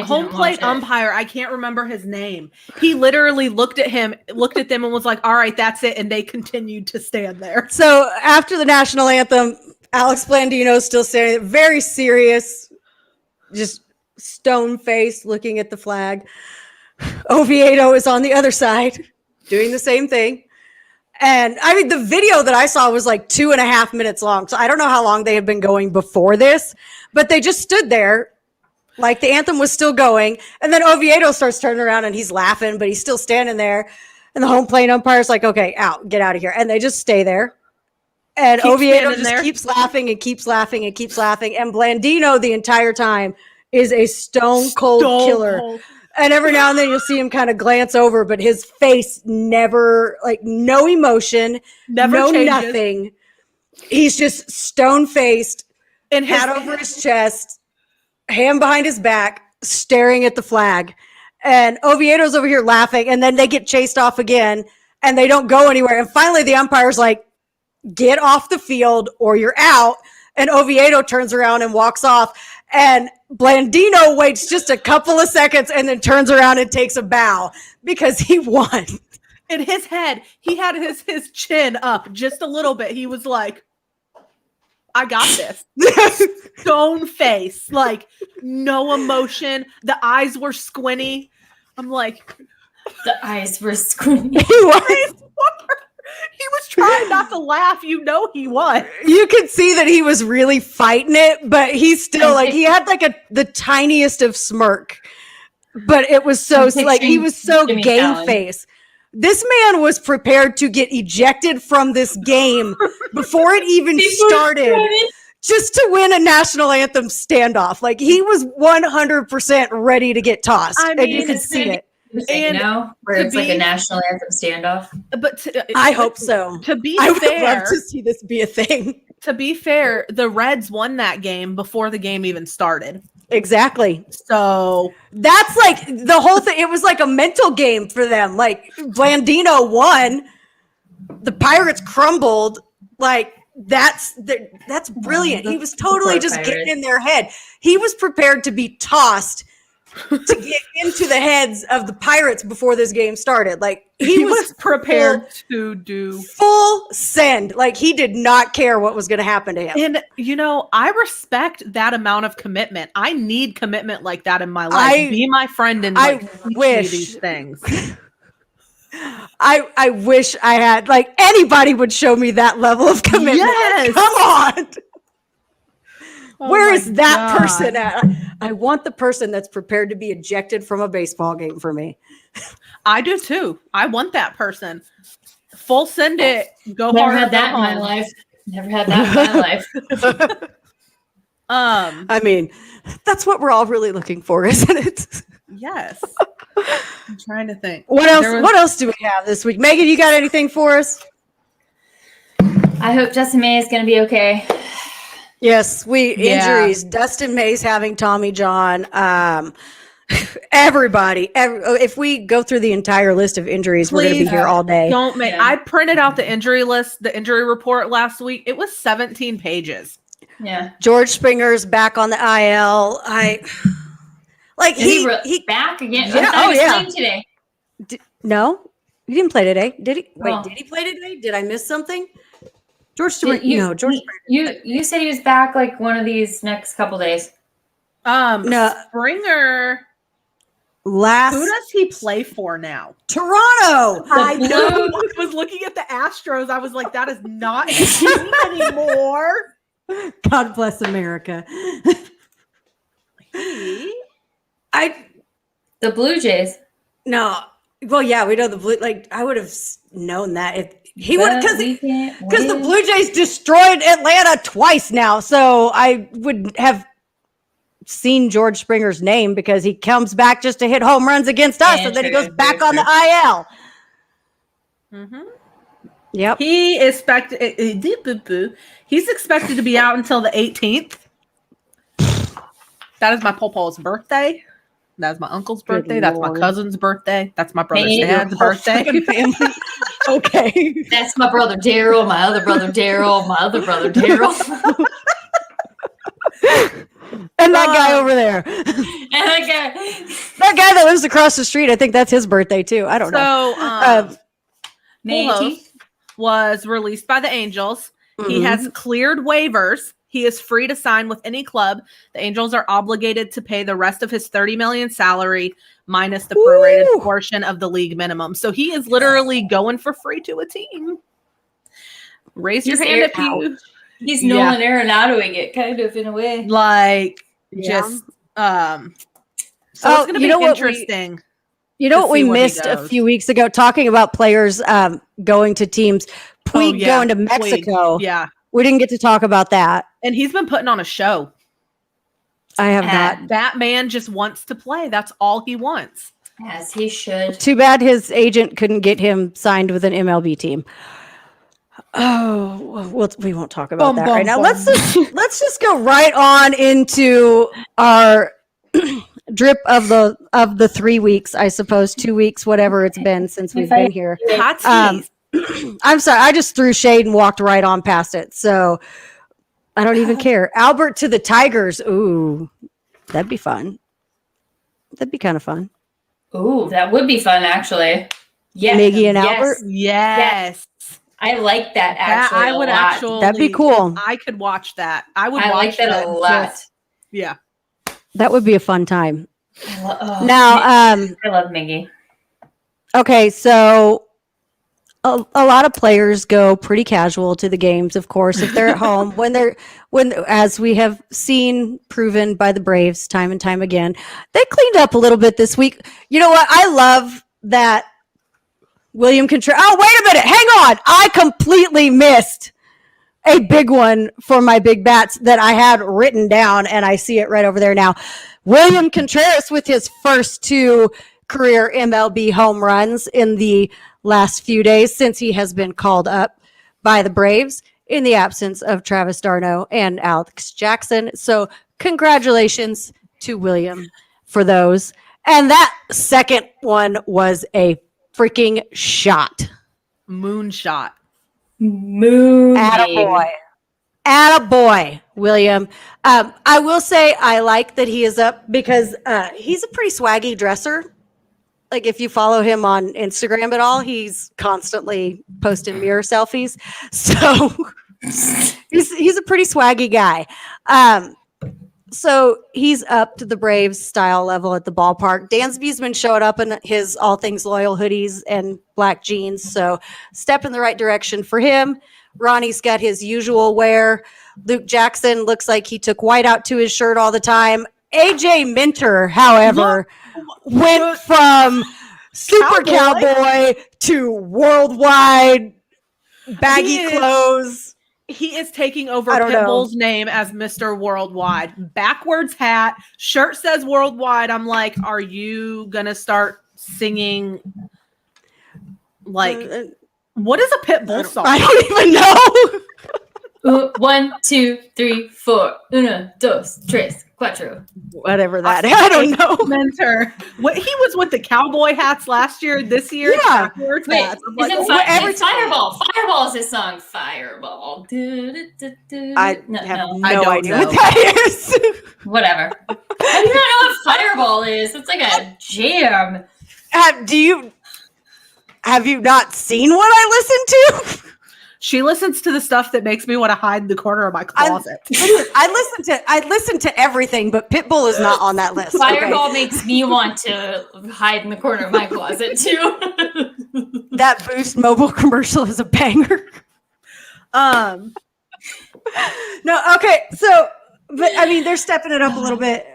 home plate umpire, I can't remember his name. He literally looked at them and was like, all right, that's it. And they continued to stand there. So after the national anthem, Alex Blandino still standing there, very serious, just stone faced, looking at the flag. Oviedo is on the other side doing the same thing. And I mean, the video that I saw was like 2.5 minutes long. So I don't know how long they had been going before this, but they just stood there. Like the anthem was still going. And then Oviedo starts turning around and he's laughing, but he's still standing there. And the home plate umpire's like, okay, get out of here. And they just stay there. And Oviedo just keeps laughing and keeps laughing and keeps laughing. And Blandino the entire time is a stone cold killer. And every now and then you'll see him kind of glance over, but his face never, no emotion, no changes. Nothing. He's just stone faced and hat over his chest, hand behind his back, staring at the flag. And Oviedo's over here laughing, and then they get chased off again, and they don't go anywhere. And finally, the umpire's like, get off the field or you're out. And Oviedo turns around and walks off. And Blandino waits just a couple of seconds and then turns around and takes a bow because he won. in his head, he had his chin up just a little bit. He was like, I got this. Stone face, like no emotion. The eyes were squinty. I'm like, The eyes were squinty. he was trying not to laugh. You know he was. You could see that he was really fighting it, but he's still like he had like the tiniest of smirk. But it was so I'm like he was so Jimmy game Fallon. face. This man was prepared to get ejected from this game before it even started just to win a national anthem standoff. Like he was 100% ready to get tossed. I and you mean, could see it. And where to it's like a be- national anthem standoff. But I hope so. To be I would fair, love to see this be a thing. to be fair, the Reds won that game before the game even started. Exactly. So That's like the whole thing. It was like a mental game for them. Like Blandino won, the Pirates crumbled. Like that's brilliant. He was totally Poor just getting Pirates. in their head. He was prepared to be tossed to get into the heads of the Pirates before this game started. Like he was prepared to do. full send. Like he did not care what was going to happen to him. And you know, I respect that amount of commitment. I need commitment like that in my life. I- Be my friend and I like, teach me wish. these things. I wish I had like anybody would show me that level of commitment. Yes. Come on. Oh Where my is that God. person at? I want the person that's prepared to be ejected from a baseball game for me. I do too. I want that person. Full send it. Go Never hard. had or go that in my home. life. Never had that in my life. I mean, that's what we're all really looking for, isn't it? Yes. I'm trying to think. What else? There was- What else do we have this week? Megan, you got anything for us? I hope Justin May is going to be okay. Yes, Yeah. injuries. Dustin May's having Tommy John. Everybody. If we go through the entire list of injuries, we're going to be Please here all day. Don't make. Yeah. I printed out the injury list, the injury report last week. It was 17 pages. Yeah. George Springer's back on the IL. Like Is he he back again? Yeah, I thought oh, he was yeah. playing today. no, he didn't play today, did he? Wait, Oh. did he play today? Did I miss something? George Did Springer. No, George Springer. You said he was back like one of these next couple days. No. Springer. Last Who does he play for now? Toronto. I Blue- know. I was looking at the Astros. I was like, that is not his team anymore. God bless America. I The Blue Jays. no. Well, yeah, we know the blue. Like I would have known that if he would, But because we can't the win. Blue Jays destroyed Atlanta twice now. So I would have seen George Springer's name because he comes back just to hit home runs against us, and then he goes back on the IL. Mhm. Yep. He is He's expected to be out until the 18th. That is my Popo's birthday. That's my uncle's Good birthday. That's my Lord. cousin's birthday. That's my brother's Hey, dad's birthday. Family. Okay. That's my brother Daryl, my other brother Daryl, my other brother Daryl. And that guy over there. And I got That guy that lives across the street, I think that's his birthday too. I don't know. So, May Pujols 18th. was released by the Angels. He Mhm. has cleared waivers. He is free to sign with any club. The Angels are obligated to pay the rest of his $30 million salary minus the prorated Woo! portion of the league minimum. So he is literally going for free to a team. Raise your He's hand if air you He's Yeah. Nolan Arenadoing it, kind of in a way. like Yeah. just Oh, it's gonna you be know what interesting. You know to what we see what he missed a does. few weeks ago, talking about players going to teams. Puig yeah, going to Puig. Mexico. Yeah. We didn't get to talk about that. And he's been putting on a show. I have Ah. not. That man just wants to play. That's all he wants. As he should. Too bad his agent couldn't get him signed with an MLB team. Oh, we won't talk about Bum, that bum, right now. bum. Let's just go right on into our drip of the 3 weeks, I suppose, 2 weeks, whatever it's been since we've been here. Hot Um, tease. I'm sorry, I just threw shade and walked right on past it. So I don't even care. Albert to the Tigers. Ooh, that'd be fun. That'd be kind of fun. Ooh, that would be fun, actually. Yes. Miggy and yes. Albert? Yes. I like that That actually. I would a lot. actually. That'd be cool. I could watch that. I would I watch like that a lot. yeah. That would be a fun time. Oh, Now, I love Miggy. okay, so a lot of players go pretty casual to the games, of course, if they're at home. When as we have seen proven by the Braves time and time again, they cleaned up a little bit this week. You know what? I love that William Contreras. Oh, wait a minute. Hang on. I completely missed a big one for my big bats that I had written down, and I see it right over there now. William Contreras with his first 2 career MLB home runs in the last few days since he has been called up by the Braves in the absence of Travis d'Arnaud and Alex Jackson. So congratulations to William for those. And that second one was a freaking shot. Moonshot. Moon. Attaboy, William. I will say I like that he is up because he's a pretty swaggy dresser. Like if you follow him on Instagram at all, he's constantly posting mirror selfies. So he's a pretty swaggy guy. So he's up to the Braves style level at the ballpark. Dansby's been showing up in his all things loyal hoodies and black jeans. So step in the right direction for him. Ronnie's got his usual wear. Luke Jackson looks like he took white out to his shirt all the time. AJ Minter, however, went from super cowboy to worldwide baggy clothes. He is taking over I don't know. Pitbull's name as Mr. Worldwide. Backwards hat, shirt says worldwide. I'm like, are you gonna start singing like what is a Pitbull song? I don't even know. 1, 2, 3, 4. 1, 2, 3, 4. Whatever that. I don't know. Mentor. What he was with the cowboy hats last year. This year, Yeah. backwards Wait, hats. I'm like, isn't every it's Fireball? Fireball is his song. Fireball. I No, have no. I no don't idea know. what that is. Whatever. I do not know what Fireball is. It's like a jam. Have you not seen what I listen to? she listens to the stuff that makes me want to hide in the corner of my closet. I listen to everything, but Pitbull is not on that list. Fireball makes me want to hide in the corner of my closet too. That Boost Mobile commercial is a banger. Um, No, okay, so, but I mean, they're stepping it up a little bit.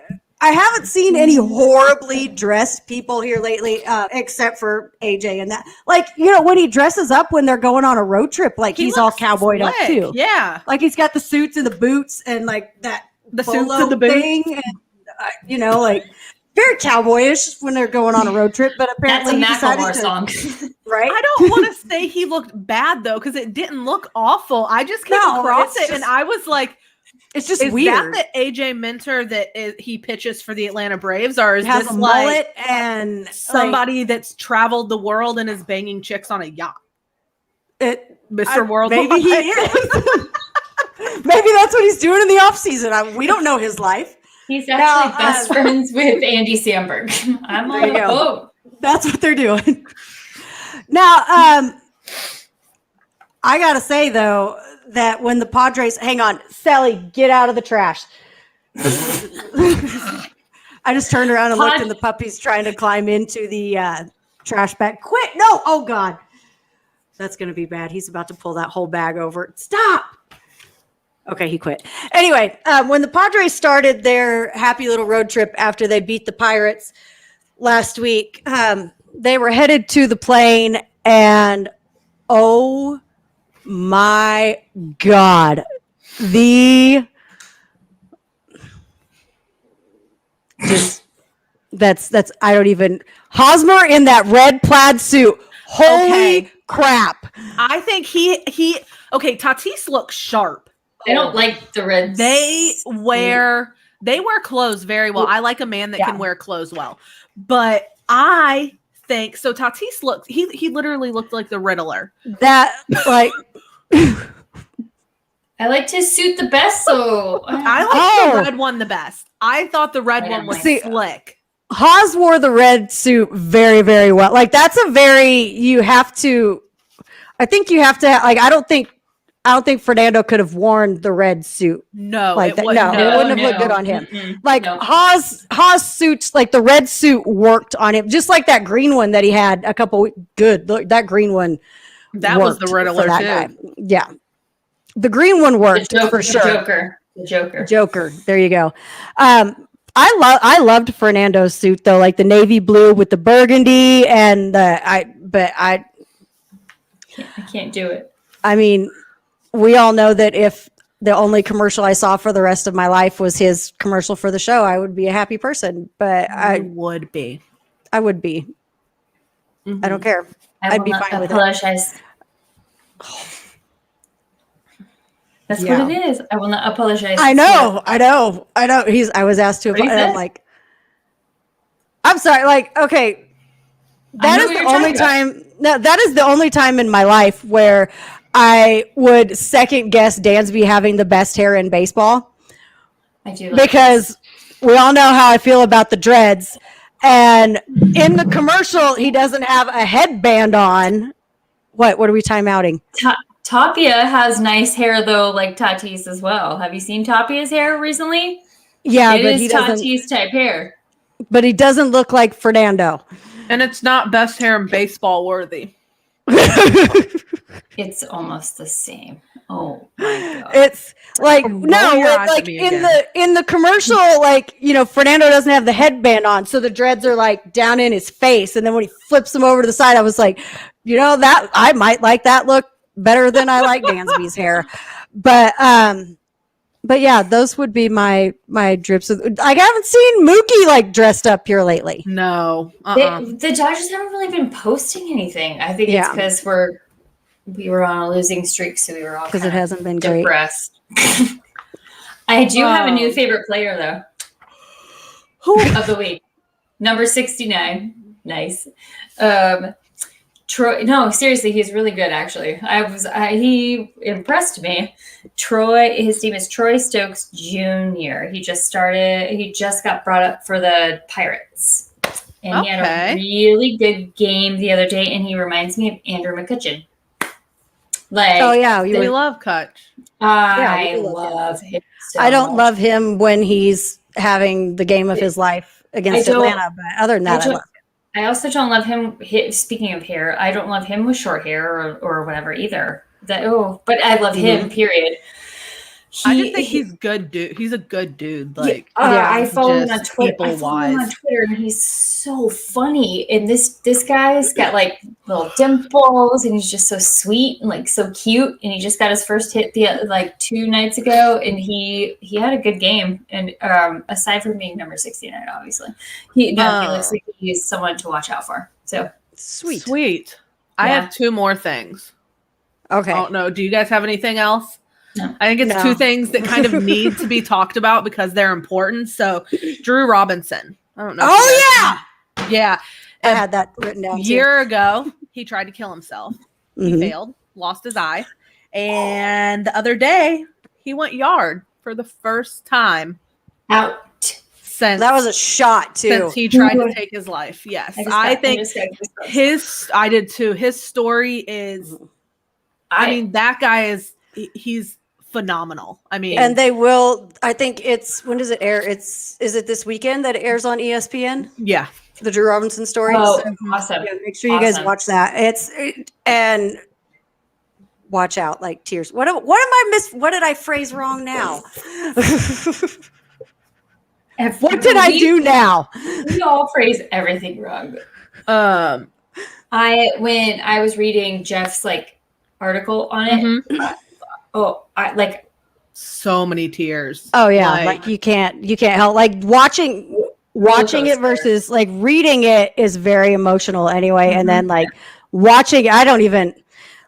I haven't seen any horribly dressed people here lately, except for AJ and that. Like, you know, when he dresses up when they're going on a road trip, like he's all looks cowboyed up slick. too. Yeah, Like he's got the suits and the boots and like that the suits polo and the boots. thing, and you know, like very cowboyish when they're going on a road trip. But That's apparently a he decided Macklemore to, song. right? I don't want to say he looked bad though, because it didn't look awful. I just came No, across it's it and just- I was like, It's just is weird. that the AJ Minter that he pitches for the Atlanta Braves, or is It has this a like mullet and somebody that's traveled the world and is banging chicks on a yacht? Mr. Worldwide. Maybe he is. Maybe that's what he's doing in the off season. We don't know his life. He's actually No, best friends with Andy Samberg. I'm There on you the go. boat. That's what they're doing. Now, I gotta say though that when the Padres, hang on, Sally, get out of the trash. I just turned around and looked, and the puppy's trying to climb into the trash bag. Quit! No! Oh God, that's gonna be bad. He's about to pull that whole bag over. Stop! Okay, he quit. Anyway, when the Padres started their happy little road trip after they beat the Pirates last week, they were headed to the plane, and oh my God, that's I don't even Hosmer in that red plaid suit. Holy Okay. crap! I think he okay, Tatis looks sharp. I don't like the red. They wear clothes very well. I like a man that Yeah. can wear clothes well. But I think so Tatis looked he literally looked like the Riddler. That like I liked his suit the best, so I like Oh. the red one the best. I thought the red I one don't was like- slick. Haas wore the red suit very, very well. Like that's a very you have to. I think you have to like. I don't think Fernando could have worn the red suit No, like it that. wouldn't. No, have. it wouldn't have looked good on him. Mm-mm. Like No. Haas suits, like the red suit worked on him, just like that green one that he had a couple. Good, look, that green one. That was the worked Riddler for that too. guy. Yeah, the green one The worked Joker, for sure. The Joker. Joker. There you go. I loved Fernando's suit though, like the navy blue with the burgundy and I can't do it. I mean, we all know that if the only commercial I saw for the rest of my life was his commercial for the show, I would be a happy person. But You I would be. would be. I don't care. I I'd will be not fine with it. apologize. That's Yeah. what it is. I will not apologize. I know. I was asked to, What he and I'm said? like, I'm sorry. Like, okay, that know is what the you're only talking time. No, that is the only time in my life where I would second guess Dansby having the best hair in baseball I do like because we all know how I feel about the dreads. And in the commercial, he doesn't have a headband on. What are we timeouting? Tapia has nice hair though, like Tatis as well. Have you seen Tapia's hair recently? Yeah, It but he is doesn't. Tatis type hair. But he doesn't look like Fernando. And it's not best hair in baseball worthy. It's almost the same. Oh my god. It's like Roll no, your eyes like at me in again. the commercial, like Fernando doesn't have the headband on, so the dreads are like down in his face, and then when he flips them over to the side, I was like, that I might like that look better than I like Dansby's hair, but yeah, those would be my drips. I haven't seen Mookie like dressed up here lately. No. The Dodgers haven't really been posting anything. I think it's Yeah. because we were on a losing streak, so we were all Because it kinda hasn't been great. depressed. I do have a new Oh. favorite player though of the week, number 69. Nice. Troy. No, seriously, he's really good. Actually, he impressed me. Troy. His name is Troy Stokes Jr. He just got brought up for the Pirates, and he had Okay. a really good game the other day. And he reminds me of Andrew McCutcheon. Like, Oh yeah, We love Kutch. I we love him. love him. So I don't much. love him when he's having the game of his life against I don't- Atlanta, but other than that, I love him. I also don't love him. Speaking of hair, I don't love him with short hair or whatever either. But I love him. Period. I just think he's good dude. He's a good dude. Like I follow him on just Twitter. I follow him on people-wise. Twitter, and he's so funny. And this guy's got like little dimples, and he's just so sweet and like so cute. And he just got his first hit like 2 nights ago, and he had a good game. And aside from being number 69, obviously, he looks like he's someone to watch out for. So Sweet. I Yeah. have 2 more things. Okay. I don't know. Do you guys have anything else? No. I think it's No. 2 things that kind of need to be talked about because they're important. So, Drew Robinson. I don't know. if you Oh guys- yeah. I had that written down. A year ago, he tried to kill himself. too. He Mhm. failed, lost his eye. And the other day, he went yard for the first time out. since That was a shot too. since he tried to take his life. Yes. I think I did too. His story is, I mean, that guy he's phenomenal. I mean, And they will. I think when does it air? Is it this weekend that it airs on ESPN? yeah. The Drew Robinson story. Oh, So, awesome. yeah, make sure you guys Awesome. watch that. And watch out, like tears. What am I What did I phrase wrong now? What did I do now? We all phrase everything wrong. Um, When I was reading Jeff's like article on it, mhm. So many tears. Oh yeah, like you can't help like watching it versus like reading it is very emotional anyway, and then like watching, I don't even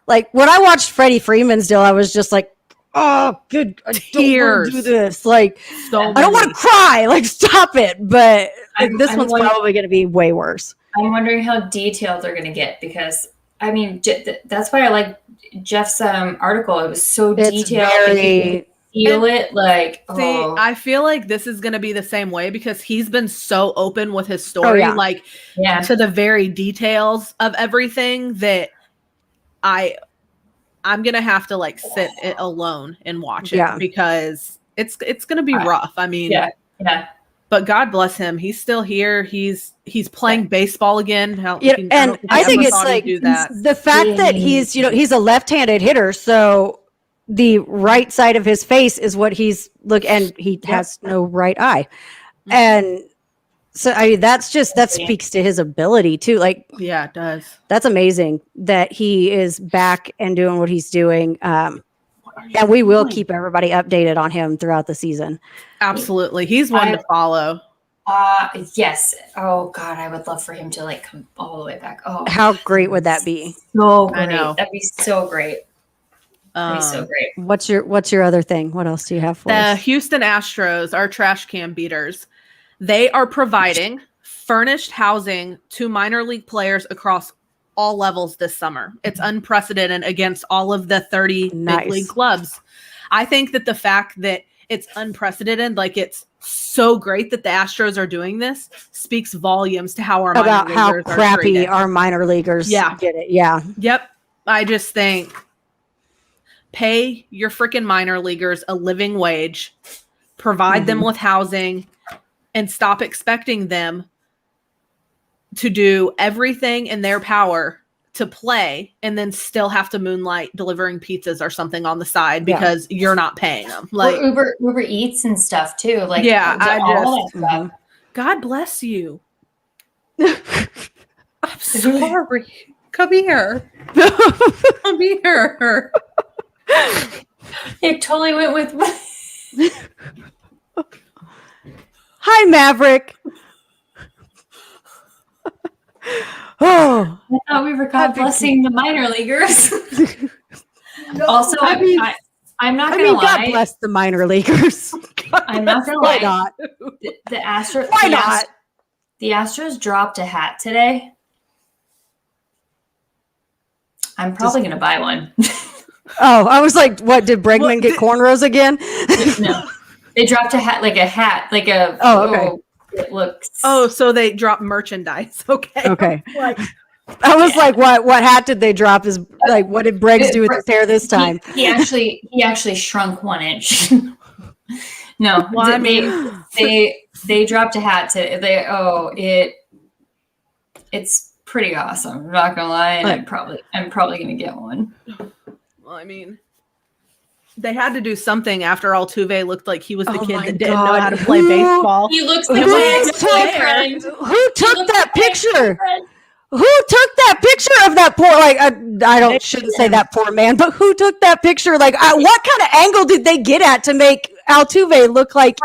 like when I watched Freddie Freeman's deal, I was just like, oh, good, I don't want Tears. to do this. Like, So I don't want many. to cry. Like, stop it. But like, this I'm one's wondering- probably going to be way worse. I'm wondering how detailed they're going to get because I mean that's why I like Jeff's article. It was so It's detailed. very feel it. Like, See, oh, I feel like this is going to be the same way because he's been so open with his story, yeah. like yeah. to the very details of everything that I'm going to have to like sit it alone and watch it Yeah. because it's going to be rough. I mean, Yeah. Yeah. but God bless him. He's still here. He's playing baseball again. And I think it's like the fact that he's a left-handed hitter, so the right side of his face is what and he has no right eye. And so I mean that speaks to his ability too. Like, yeah, it does. That's amazing that he is back and doing what he's doing. And we will keep everybody updated on him throughout the season. Absolutely. He's one to follow. Yes. Oh God, I would love for him to like come all the way back. Oh, how great would that be? So great. I know. That'd be so great. That'd be so great. What's your other thing? What else do you have for us? The Houston Astros, our trash can beaters, they are providing furnished housing to minor league players across all levels this summer. It's unprecedented against all of the 30 big league clubs. I think that the fact that it's unprecedented, like it's so great that the Astros are doing this, speaks volumes to how our about how crappy treated. Our minor leaguers get it. Yeah. Yep. I just think pay your freaking minor leaguers a living wage, provide them with housing, and stop expecting them to do everything in their power to play and then still have to moonlight delivering pizzas or something on the side because you're not paying them. Like Uber Eats and stuff too. Like, God bless you. I'm sorry. Come here. Come here. It totally went with Hi, Maverick. Oh, I thought we were God blessing the minor leagers. Also, I'm not gonna lie. God bless the minor leaguers. I'm not gonna Why lie. not? The Astros. Why not? The Astros dropped a hat today. I'm probably gonna buy one. Oh, I was like, what? Did Bregman get cornrows again? No, they dropped a hat, like a. Oh, okay. It looks. Oh, so they dropped merchandise. Okay. Okay. I was like, what hat did they drop? Is like, what did Briggs do with his hair this time? He actually shrunk 1 inch. No, well, I mean, they dropped a hat it's pretty awesome. I'm not gonna lie, and I'm probably gonna get one. Well, I mean, they had to do something after Altuve looked like he was the kid that didn't know how to play baseball. He looks like my ex-boyfriend. Who took that picture? Who took that picture of that poor, like, I shouldn't say that poor man, but who took that picture? Like, what kind of angle did they get at to make Altuve look like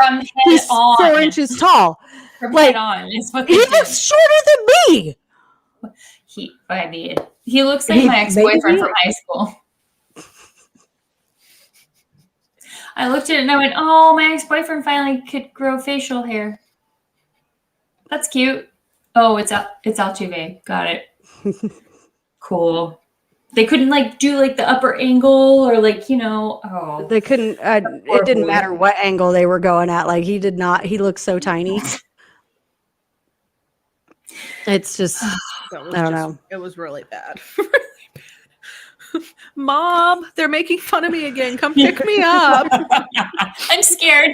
he's 4 inches tall? From head on is what he looks shorter than me. He looks like my ex-boyfriend from high school. I looked at it and I went, oh, my ex-boyfriend finally could grow facial hair. That's cute. Oh, it's Altuve. Got it. Cool. They couldn't do the upper angle or They couldn't, it didn't matter what angle they were going at. Like he looked so tiny. It's just, I don't know. It was really bad. Mom, they're making fun of me again. Come pick me up. I'm scared.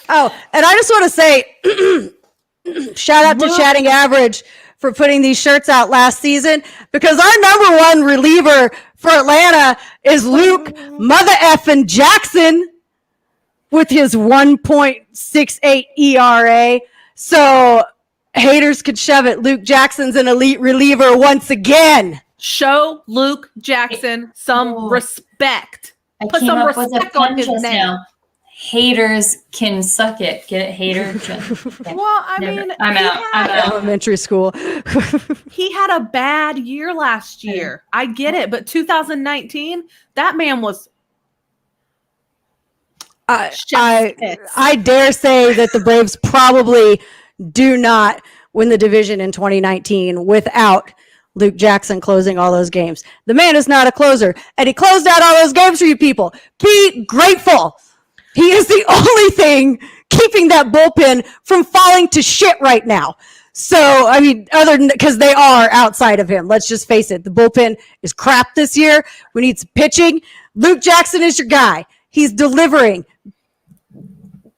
Oh, and I just want to say, shout out to Chatting Average for putting these shirts out last season, because our number one reliever for Atlanta is Luke Mother Effin Jackson with his 1.68 ERA. So haters could shove it. Luke Jackson's an elite reliever once again. Show Luke Jackson some respect. Put some respect on his name. Now. Haters can suck it. Get it, hater? Well, I mean, I'm out. Elementary school. He had a bad year last year. I get it, but 2019, that man was. I dare say that the Braves probably do not win the division in 2019 without Luke Jackson closing all those games. The man is not a closer, and he closed out all those games for you people. Be grateful. He is the only thing keeping that bullpen from falling to shit right now. So, I mean, other than because they are outside of him. Let's just face it. The bullpen is crap this year. We need some pitching. Luke Jackson is your guy. He's delivering.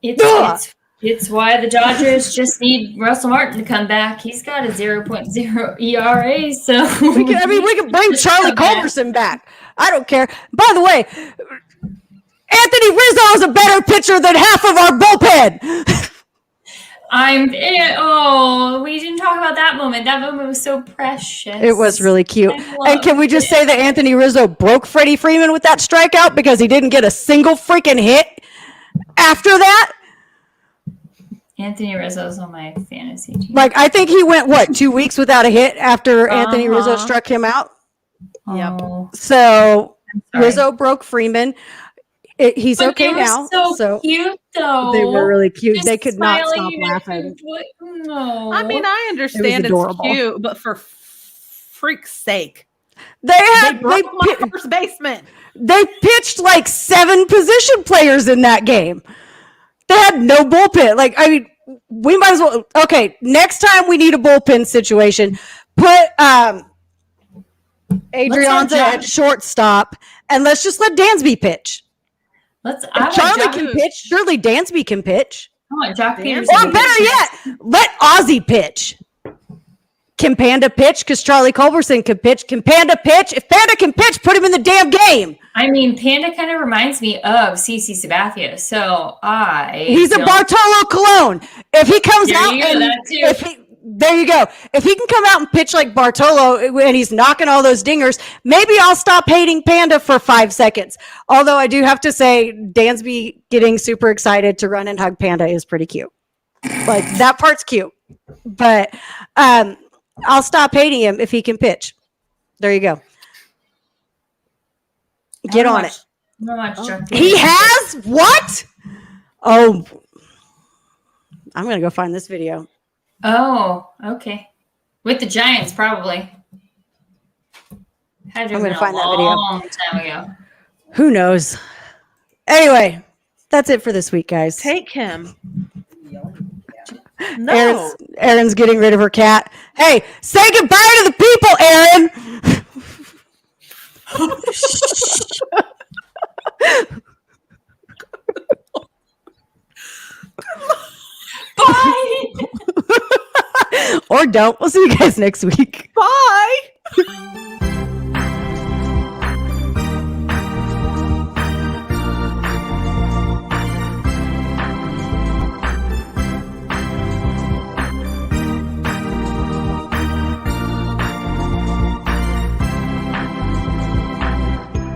It's why the Dodgers just need Russell Martin to come back. He's got a 0.0 ERA, so we can bring Charlie Culberson back. I don't care. By the way, Anthony Rizzo is a better pitcher than half of our bullpen. We didn't talk about that moment. That moment was so precious. It was really cute. And can we just say that Anthony Rizzo broke Freddie Freeman with that strikeout because he didn't get a single freaking hit after that? Anthony Rizzo's on my fantasy team. Like, I think he went, 2 weeks without a hit after Anthony Rizzo struck him out? Yep. So Rizzo broke Freeman. He's okay now. So cute, though. They were really cute. Just they could not stop smiling laughing. No. I mean, I understand adorable. it's cute, but for freak's sake, They broke my first baseman. They pitched like 7 position players in that game. They had no bullpen. Like, I mean, we might as well. Okay, next time we need a bullpen situation, put Adrianza at shortstop, and let's just let Dansby pitch. If Charlie can pitch, surely Dansby can pitch. I want Jock Peterson. Or better yet, let Ozzy pitch. Can Panda pitch? Because Charlie Culberson can pitch. Can Panda pitch? If Panda can pitch, put him in the damn game. I mean, Panda kind of reminds me of CC Sabathia, so he's a Bartolo Colon. If he comes out there you go. If he can come out and pitch like Bartolo and he's knocking all those dingers, maybe I'll stop hating Panda for 5 seconds. Although I do have to say, Dansby getting super excited to run and hug Panda is pretty cute. Like, that part's cute. But I'll stop hating him if he can pitch. There you go. Get on it. He has what? Oh, I'm going to go find this video. Oh, okay. With the Giants, probably. I'm going to find that video. Long time ago. Who knows? Anyway, that's it for this week, guys. Take him. No. Erin's getting rid of her cat. Hey, say goodbye to the people, Erin. Bye. Or don't. We'll see you guys next week. Bye.